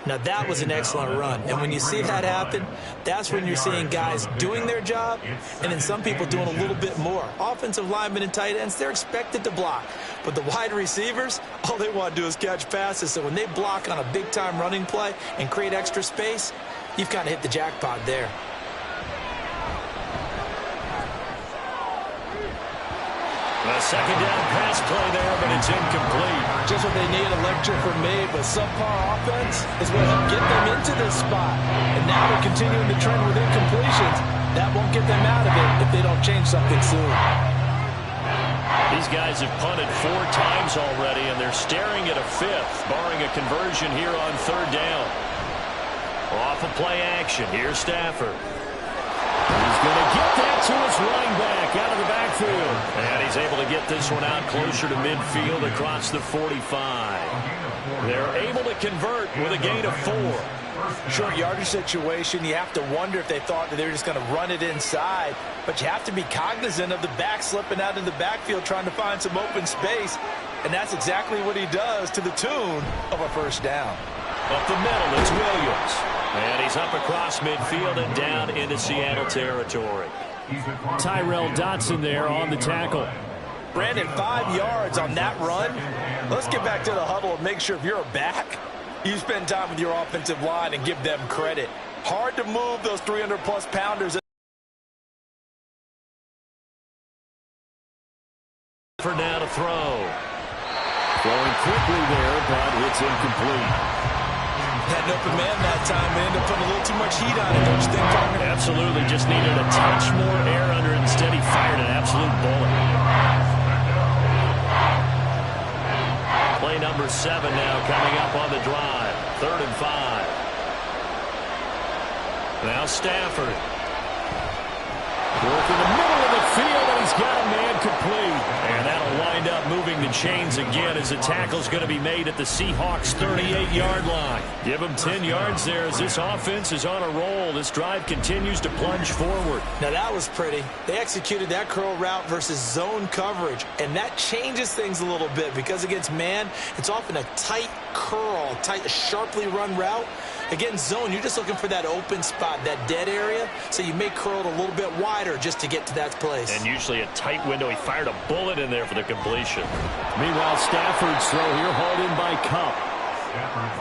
Now, that was an excellent run. And when you see that happen, that's when you're seeing guys doing their job and then some people doing a little bit more. Offensive linemen and tight ends, they're expected to block. But the wide receivers, all they want to do is catch passes. So when they block on a big-time running play and create extra space, you've kind of hit the jackpot there. A 2nd down pass play there, but it's incomplete. Just what they need, a lecture from me, but subpar offense is what will get them into this spot. And now they're continuing the trend with incompletions. That won't get them out of it if they don't change something soon. These guys have punted 4 times already, and they're staring at a 5th, barring a conversion here on 3rd down. Off of play action, here's Stafford. He's going to get that to his running back out of the backfield. And he's able to get this one out closer to midfield across the 45. They're able to convert with a gain of 4. Short yardage situation, you have to wonder if they thought that they were just going to run it inside. But you have to be cognizant of the back slipping out in the backfield trying to find some open space. And that's exactly what he does to the tune of a 1st down. Up the middle, it's Williams. And he's up across midfield and down into Seattle territory. Tyrell Dotson there on the tackle. Brandon, 5 yards on that run. Let's get back to the huddle and make sure if you're a back, you spend time with your offensive line and give them credit. Hard to move those 300-plus pounders. For now to throw. Throwing quickly there, but it's incomplete. Had an open man that time. They ended up putting a little too much heat on it, don't you think, Parker? Absolutely. Just needed a touch more air under it. Instead, he fired an absolute bullet. Play number 7 now coming up on the drive. 3rd and 5. Now Stafford. Work in the middle of the field, and he's got a man complete. And that'll wind up moving the chains again as the tackle's going to be made at the Seahawks 38-yard line. Give them 10 yards there as this offense is on a roll. This drive continues to plunge forward. Now that was pretty. They executed that curl route versus zone coverage, and that changes things a little bit because against man, it's often a tight curl, tight, sharply run route. Against zone, you're just looking for that open spot, that dead area, so you may curl it a little bit wider just to get to that place. And usually a tight window. He fired a bullet in there for the completion. Meanwhile, Stafford's throw here hauled in by Cup.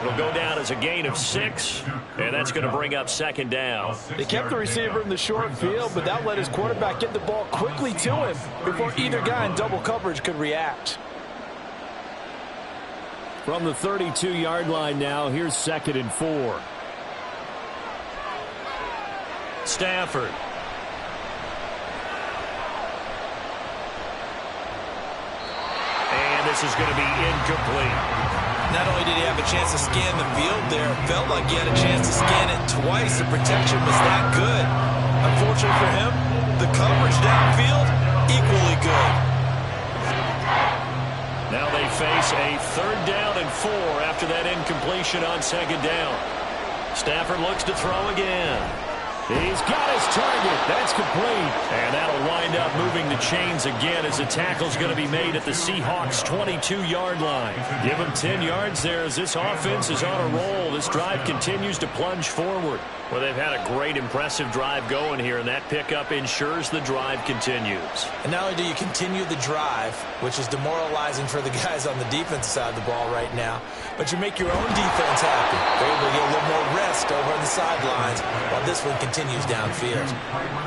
It'll go down as a gain of 6, and that's going to bring up second down. They kept the receiver in the short field, but that let his quarterback get the ball quickly to him before either guy in double coverage could react. From the 32-yard line now, here's 2nd and 4. Stafford. And this is going to be incomplete. Not only did he have a chance to scan the field there, it felt like he had a chance to scan it twice. The protection was that good. Unfortunately for him, the coverage downfield, equally good. Now they face a 3rd down and 4 after that incompletion on 2nd down. Stafford looks to throw again. He's got his target. That's complete. And that'll wind up moving the chains again as the tackle's going to be made at the Seahawks' 22-yard line. Give them 10 yards there as this offense is on a roll. This drive continues to plunge forward. Well, they've had a great, impressive drive going here, and that pickup ensures the drive continues. And not only do you continue the drive, which is demoralizing for the guys on the defensive side of the ball right now, but you make your own defense happy. They're able to get a little more rest over on the sidelines while this one continues downfield.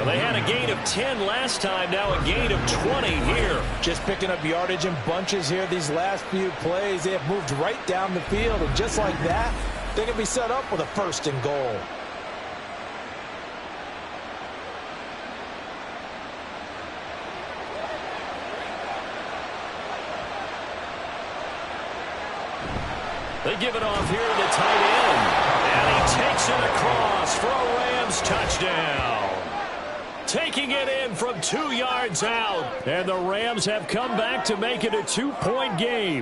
Well, they had a gain of 10 last time, now a gain of 20 here. Just picking up yardage in bunches here these last few plays. They have moved right down the field, and just like that, they can be set up with a 1st and goal. They give it off here to the tight end. And he takes it across for a Rams touchdown. Taking it in from 2 yards out. And the Rams have come back to make it a 2-point game.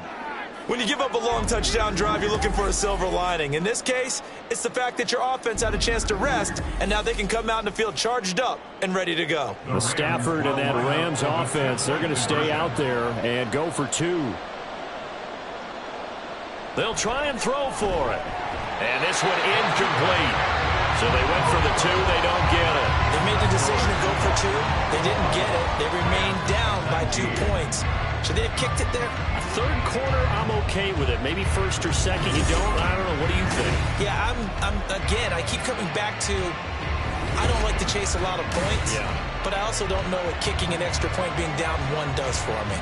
When you give up a long touchdown drive, you're looking for a silver lining. In this case, it's the fact that your offense had a chance to rest, and now they can come out in the field charged up and ready to go. The Stafford and that Rams offense, they're going to stay out there and go for 2. They'll try and throw for it. And this one incomplete. So they went for the 2. They don't get it. They made the decision to go for 2. They didn't get it. They remained down by 2 points. Should they have kicked it there? A 3rd quarter, I'm okay with it. Maybe 1st or 2nd, you don't. I don't know. What do you think? Yeah, again, I keep coming back to I don't like to chase a lot of points. Yeah. But I also don't know what kicking an extra point being down 1 does for me.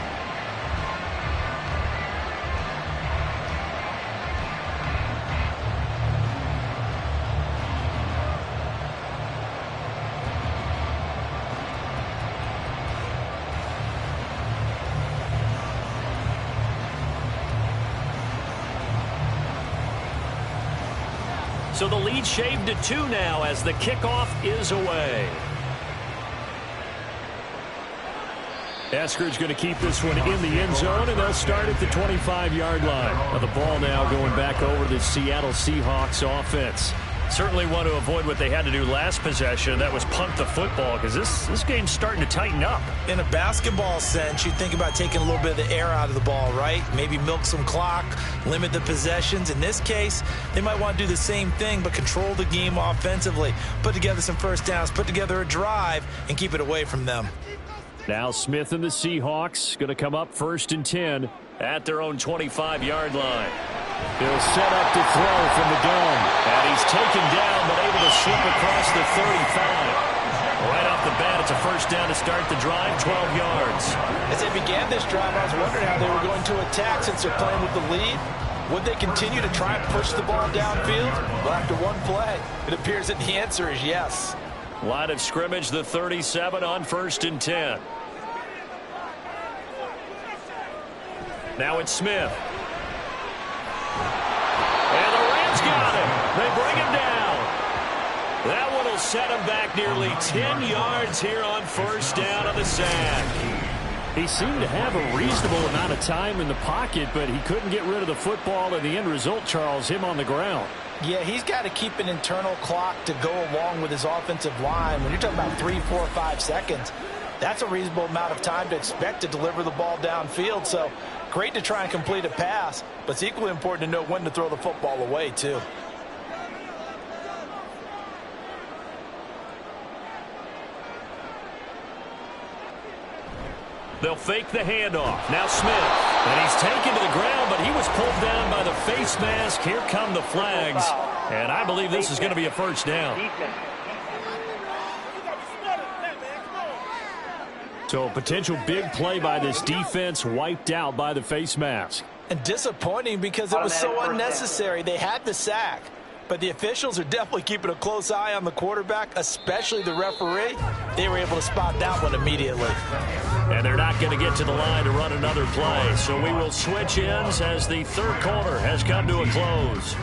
So the lead shaved to 2 now as the kickoff is away. Eskridge going to keep this one in the end zone, and they'll start at the 25-yard line. Now the ball now going back over to the Seattle Seahawks offense. Certainly want to avoid what they had to do last possession. That was punt the football, because this game's starting to tighten up. In a basketball sense, you think about taking a little bit of the air out of the ball, right? Maybe milk some clock, limit the possessions. In this case, they might want to do the same thing, but control the game offensively. Put together some first downs, put together a drive, and keep it away from them. Now Smith and the Seahawks going to come up 1st and 10 at their own 25-yard line. He'll set up to throw from the gun. And he's taken down, but able to slip across the 35. Right off the bat, it's a 1st down to start the drive, 12 yards. As they began this drive, I was wondering how they were going to attack since they're playing with the lead. Would they continue to try and push the ball downfield? Well, after 1 play, it appears that the answer is yes. Line of scrimmage, the 37 on 1st and 10. Now it's Smith. And the Rams got him. They bring him down. That one will set him back nearly 10 yards here on 1st down on the sack. He seemed to have a reasonable amount of time in the pocket, but he couldn't get rid of the football, and the end result, Charles, him on the ground. Yeah, he's got to keep an internal clock to go along with his offensive line. When you're talking about 3, 4, 5 seconds, that's a reasonable amount of time to expect to deliver the ball downfield. So great to try and complete a pass, but it's equally important to know when to throw the football away, too. They'll fake the handoff. Now Smith. And he's taken to the ground, but he was pulled down by the face mask. Here come the flags. And I believe this is going to be a first down. So a potential big play by this defense wiped out by the face mask. And disappointing because it was so unnecessary. They had the sack. But the officials are definitely keeping a close eye on the quarterback, especially the referee. They were able to spot that one immediately. And they're not going to get to the line to run another play. So we will switch ends as the third quarter has come to a close.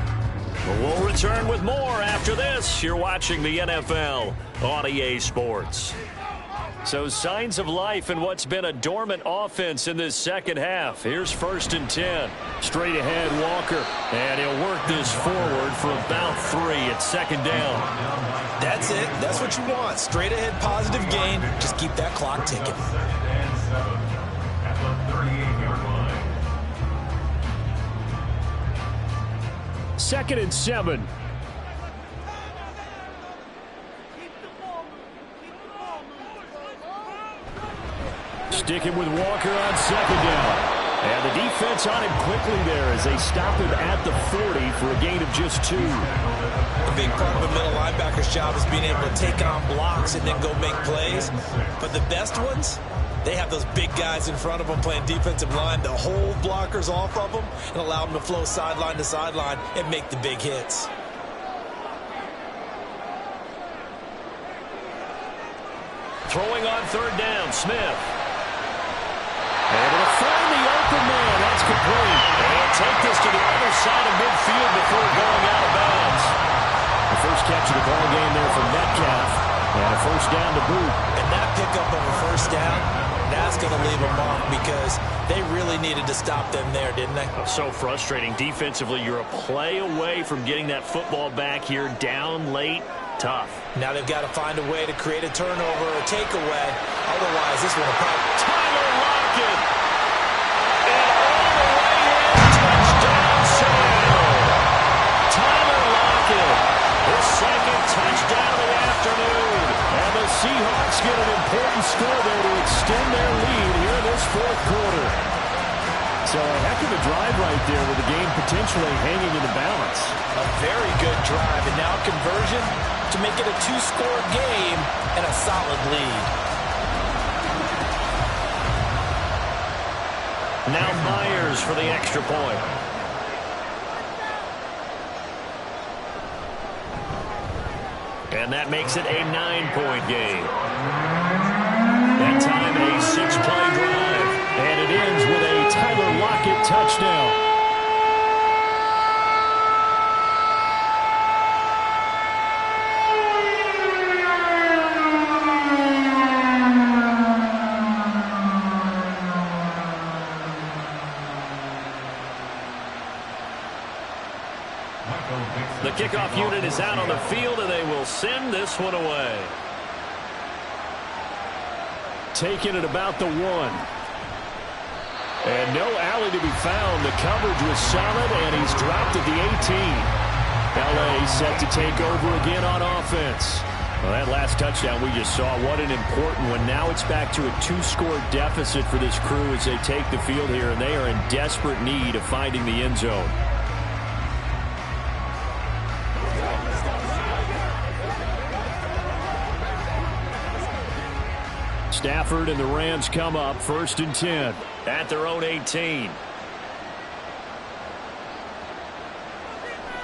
We'll return with more after this. You're watching the NFL on EA Sports. So signs of life in what's been a dormant offense in this second half. Here's 1st and 10. Straight ahead, Walker. And he'll work this forward for about 3 at 2nd down. That's it. That's what you want. Straight ahead, positive gain. Just keep that clock ticking. At the 38-yard line. 2nd and 7. Sticking with Walker on 2nd down. And the defense on him quickly there as they stop him at the 40 for a gain of just 2. A big part of a middle linebacker's job is being able to take on blocks and then go make plays. But the best ones, they have those big guys in front of them playing defensive line that hold blockers off of them and allow them to flow sideline to sideline and make the big hits. Throwing on 3rd down, Smith. Able to find the open man. That's complete. And take this to the other side of midfield before going out of bounds. The first catch of the ball game there for Metcalf. And a 1st down to boot. And that pickup of a 1st down, that's going to leave a mark because they really needed to stop them there, didn't they? So frustrating. Defensively, you're a play away from getting that football back here down late. Tough. Now they've got to find a way to create a turnover or takeaway. Otherwise, this one will probably... Tyler Lockett. And all the way in. Touchdown, Seattle. Tyler Lockett. His 2nd touchdown of the afternoon. And the Seahawks get an important score there to extend their lead here in this 4th quarter. So a heck of a drive right there with the game potentially hanging in the balance. A very good drive, and now conversion to make it a 2-score game and a solid lead. Now Myers for the extra point. And that makes it a 9-point game. That time a 6-play drive. And it ends with a Tyler Lockett touchdown. The kickoff unit is out on the field, and they will send this one away. Taking it about the 1. And no alley to be found. The coverage was solid, and he's dropped at the 18. L.A. set to take over again on offense. Well, that last touchdown we just saw, what an important one. Now it's back to a 2-score deficit for this crew as they take the field here, and they are in desperate need of finding the end zone. Stafford and the Rams come up 1st and 10. At their own 18.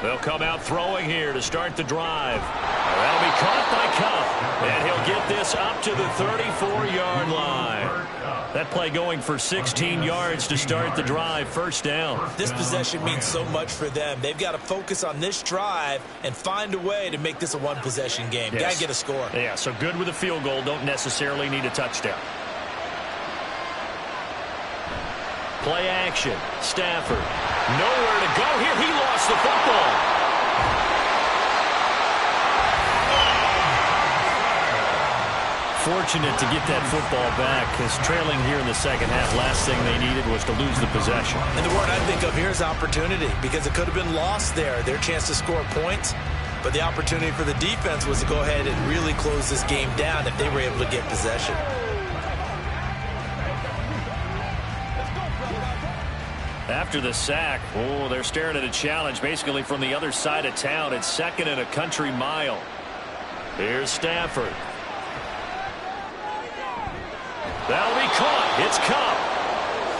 They'll come out throwing here to start the drive. That'll be caught by Kupp. And he'll get this up to the 34-yard line. That play going for 16 yards to start the drive. 1st down. This possession means so much for them. They've got to focus on this drive and find a way to make this a 1-possession game. Yes. Got to get a score. Yeah, so good with a field goal. Don't necessarily need a touchdown. Play action. Stafford. Nowhere to go here. He lost the football. Fortunate to get that football back, because trailing here in the second half, last thing they needed was to lose the possession. And the word I think of here is opportunity, because it could have been lost there, their chance to score points. But the opportunity for the defense was to go ahead and really close this game down if they were able to get possession. After the sack, they're staring at a challenge basically from the other side of town. It's 2nd and a country mile. Here's Stafford. That'll be caught. It's Cup.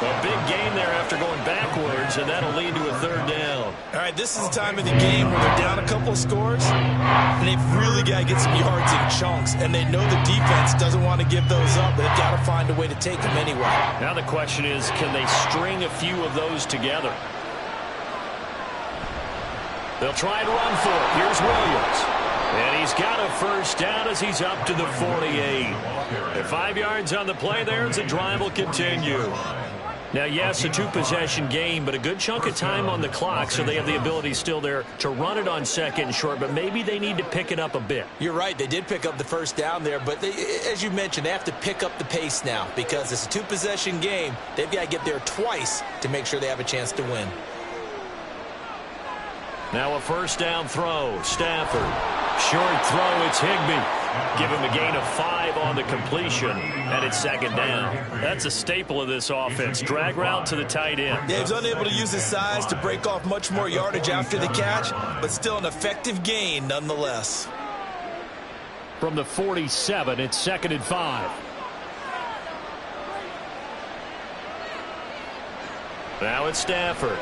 A big gain there after going backwards, and that'll lead to a 3rd down. All right, this is the time of the game where they're down a couple of scores, and they've really got to get some yards in chunks, and they know the defense doesn't want to give those up, but they've got to find a way to take them anyway. Now the question is, can they string a few of those together? They'll try and run for it. Here's Williams. And he's got a 1st down as he's up to the 48. And 5 yards on the play there as the drive will continue. Now, yes, a 2-possession game, but a good chunk of time on the clock, so they have the ability still there to run it on 2nd and short, but maybe they need to pick it up a bit. You're right. They did pick up the 1st down there, but as you mentioned, they have to pick up the pace now because it's a 2-possession game. They've got to get there twice to make sure they have a chance to win. Now a 1st down throw. Stafford. Short throw. It's Higbee. Give him a gain of 5 on the completion, and it's 2nd down. That's a staple of this offense. Drag route to the tight end. Yeah, he's unable to use his size to break off much more yardage after the catch, but still an effective gain nonetheless. From the 47, it's 2nd and 5. Now it's Stafford.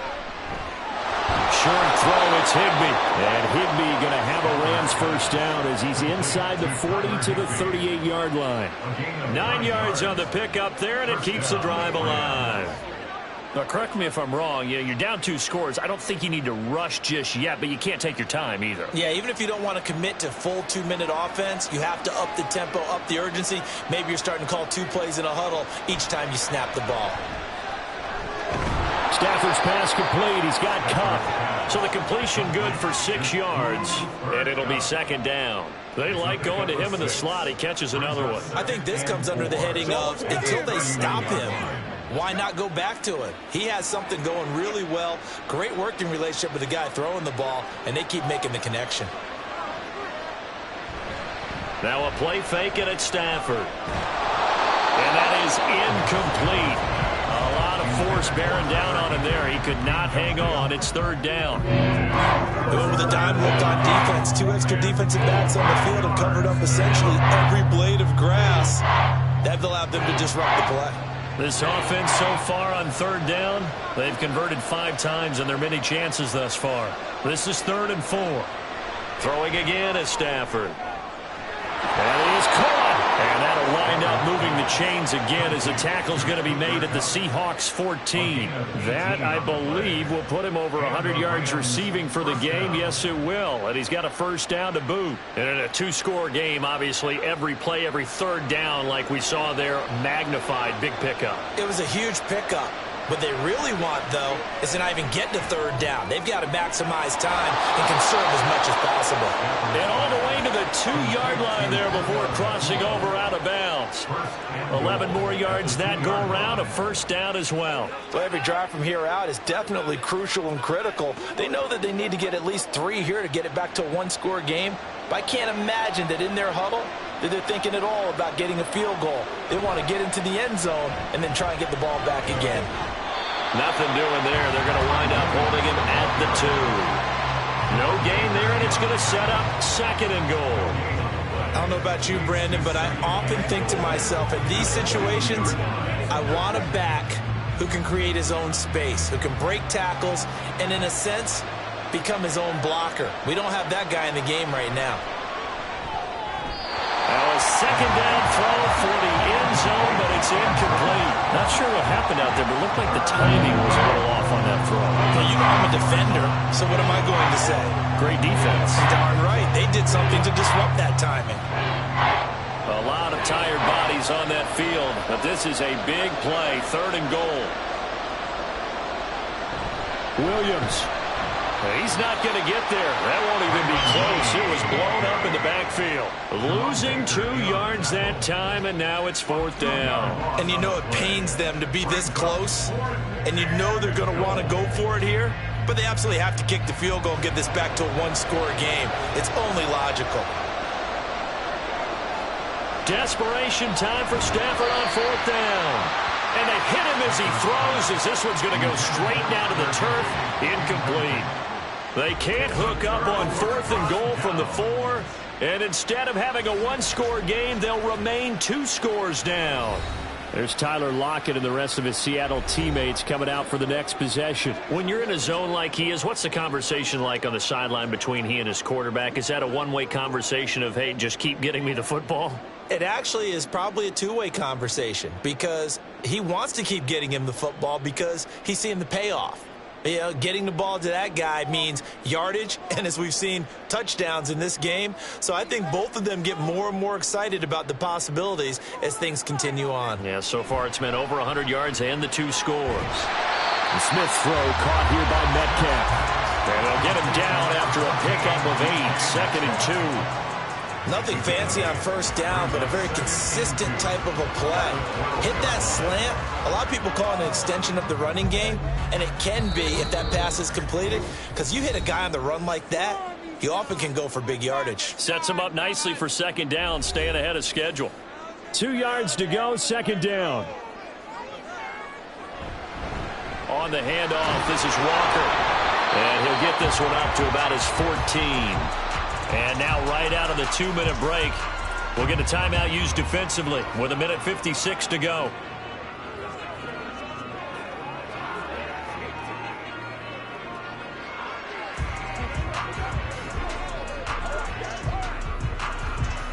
Short throw, it's Higbee. And Higbee going to have a Rams 1st down as he's inside the 40 to the 38-yard line. 9 yards on the pickup there, and it keeps the drive alive. Now, correct me if I'm wrong. You're down 2 scores. I don't think you need to rush just yet, but you can't take your time either. Yeah, even if you don't want to commit to full 2-minute offense, you have to up the tempo, up the urgency. Maybe you're starting to call 2 plays in a huddle each time you snap the ball. Stafford's pass complete. He's got Cup. So the completion good for 6 yards, and it'll be 2nd down. They like going to him in the slot. He catches another one. I think this comes under the heading of until they stop him, why not go back to it? He has something going really well. Great working relationship with the guy throwing the ball, and they keep making the connection. Now a play fake, and it's Stafford. And that is incomplete. A lot of force bearing down on him there. He could not hang on. It's 3rd down. Going with a dime look on defense. 2 extra defensive backs on the field and covered up essentially every blade of grass. That allowed them to disrupt the play. This offense so far on 3rd down, they've converted 5 times in their many chances thus far. This is 3rd and 4. Throwing again is Stafford. And he's caught. And that'll wind up moving the chains again as the tackle's going to be made at the Seahawks 14. That, I believe, will put him over 100 yards receiving for the game. Yes, it will. And he's got a 1st down to boot. And in a 2-score game, obviously, every play, every 3rd down, like we saw there, magnified. Big pickup. It was a huge pickup. What they really want, though, is to not even get to 3rd down. They've got to maximize time and conserve as much as possible. And all the way to the 2-yard line there before crossing over out of bounds. 11 more yards that go around, a 1st down as well. So every drive from here out is definitely crucial and critical. They know that they need to get at least 3 here to get it back to a 1-score game. But I can't imagine that in their huddle that they're thinking at all about getting a field goal. They want to get into the end zone and then try and get the ball back again. Nothing doing there. They're going to wind up holding him at the 2. No gain there, and it's going to set up 2nd and goal. I don't know about you, Brandon, but I often think to myself, in these situations, I want a back who can create his own space, who can break tackles, and in a sense, become his own blocker. We don't have that guy in the game right now. A 2nd down throw for the end zone, but it's incomplete. Not sure what happened out there, but it looked like the timing was a little off on that throw. Well, you know I'm a defender, so what am I going to say? Great defense. Darn right. They did something to disrupt that timing. A lot of tired bodies on that field, but this is a big play, 3rd and goal. Williams. He's not going to get there. That won't even be close. It was blown up in the backfield. Losing 2 yards that time, and now it's 4th down. And you know it pains them to be this close, and you know they're going to want to go for it here, but they absolutely have to kick the field goal and get this back to a 1-score game. It's only logical. Desperation time for Stafford on 4th down. And they hit him as he throws, as this one's going to go straight down to the turf. Incomplete. They can't hook up on 4th and goal from the 4. And instead of having a one-score game, they'll remain 2 scores down. There's Tyler Lockett and the rest of his Seattle teammates coming out for the next possession. When you're in a zone like he is, what's the conversation like on the sideline between he and his quarterback? Is that a one-way conversation of, hey, just keep getting me the football? It actually is probably a two-way conversation because he wants to keep getting him the football because he's seeing the payoff. You know, getting the ball to that guy means yardage, and as we've seen, touchdowns in this game. So I think both of them get more and more excited about the possibilities as things continue on. Yeah, so far it's been over 100 yards and the 2 scores. The Smith's throw caught here by Metcalf. And they'll get him down after a pickup of 8, 2nd and 2. Nothing fancy on first down, but a very consistent type of a play. Hit that slant. A lot of people call it an extension of the running game, and it can be if that pass is completed, because you hit a guy on the run like that, you often can go for big yardage. Sets him up nicely for 2nd down, staying ahead of schedule. 2 yards to go, 2nd down. On the handoff, this is Walker. And he'll get this one up to about his 14. And now right out of the 2-minute break, we'll get a timeout used defensively with 1:56 to go.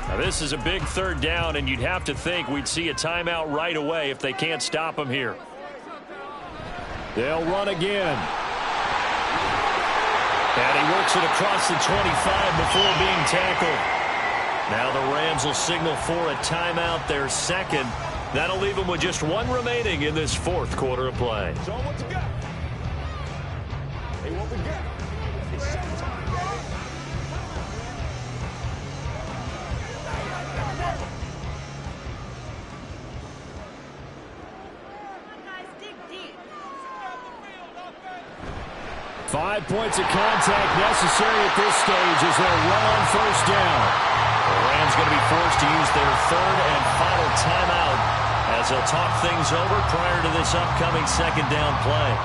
Now this is a big 3rd down, and you'd have to think we'd see a timeout right away if they can't stop him here. They'll run again. And he works it across the 25 before being tackled. Now the Rams will signal for a timeout, their 2nd. That'll leave them with just 1 remaining in this 4th quarter of play. Show them what you got. Hey, what we got? It's showtime. Five points of contact necessary at this stage as they'll run on first down. The Rams going to be forced to use their 3rd and final timeout as they'll talk things over prior to this upcoming 2nd down play.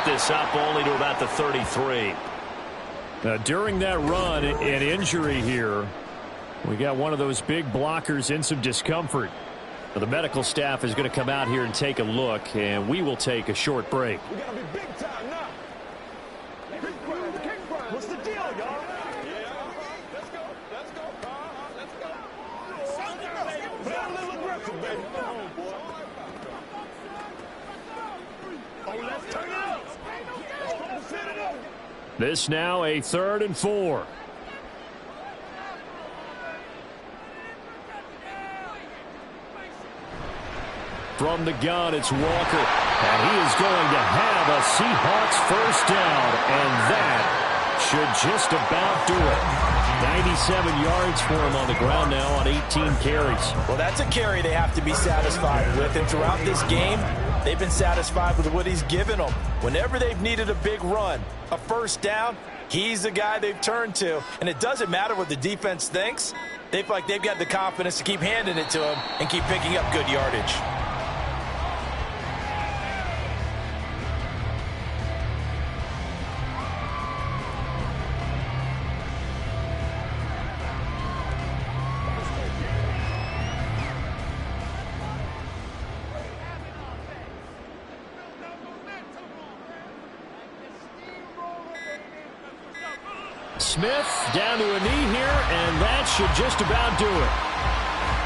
This up only to about the 33. Now, during that run, an injury here. We got one of those big blockers in some discomfort. Now, the medical staff is going to come out here and take a look, and we will take a short break. We got to be big time now. What's the deal, y'all? Yeah. Let's go. Let's go. Let's go. Play a little aggressive, baby. Come on, boy. Oh, let's turn it up. This now a 3rd and 4. From the gun, it's Walker. And he is going to have a Seahawks first down. And that should just about do it. 97 yards for him on the ground now on 18 carries. Well, that's a carry they have to be satisfied with. And throughout this game, they've been satisfied with what he's given them. Whenever they've needed a big run, a first down, he's the guy they've turned to. And it doesn't matter what the defense thinks. They feel like they've got the confidence to keep handing it to him and keep picking up good yardage. Smith down to a knee here, and that should just about do it.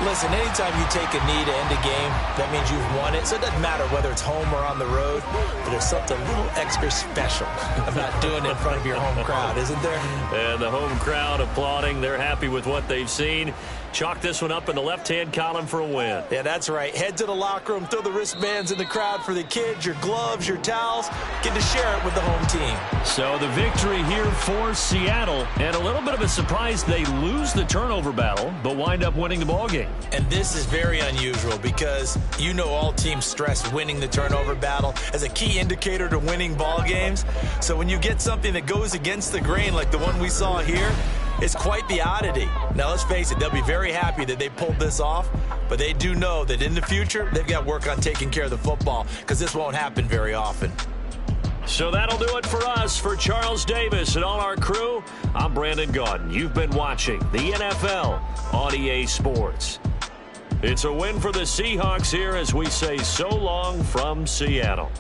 Listen, anytime you take a knee to end a game, that means you've won it. So it doesn't matter whether it's home or on the road, but there's something a little extra special about doing it in front of your home crowd, isn't there? And the home crowd applauding. They're happy with what they've seen. Chalk this one up in the left-hand column for a win. Yeah, that's right. Head to the locker room, throw the wristbands in the crowd for the kids, your gloves, your towels. Get to share it with the home team. So the victory here for Seattle, and a little bit of a surprise, they lose the turnover battle, but wind up winning the ballgame. attacking. And this is very unusual because you know all teams stress winning the turnover battle as a key indicator to winning ball games. So when you get something that goes against the grain like the one we saw here, it's quite the oddity. Now, let's face it, they'll be very happy that they pulled this off, but they do know that in the future, they've got work on taking care of the football because this won't happen very often. So that'll do it for us. For Charles Davis and all our crew, I'm Brandon Gaudin. You've been watching the NFL on EA Sports. It's a win for the Seahawks here as we say so long from Seattle.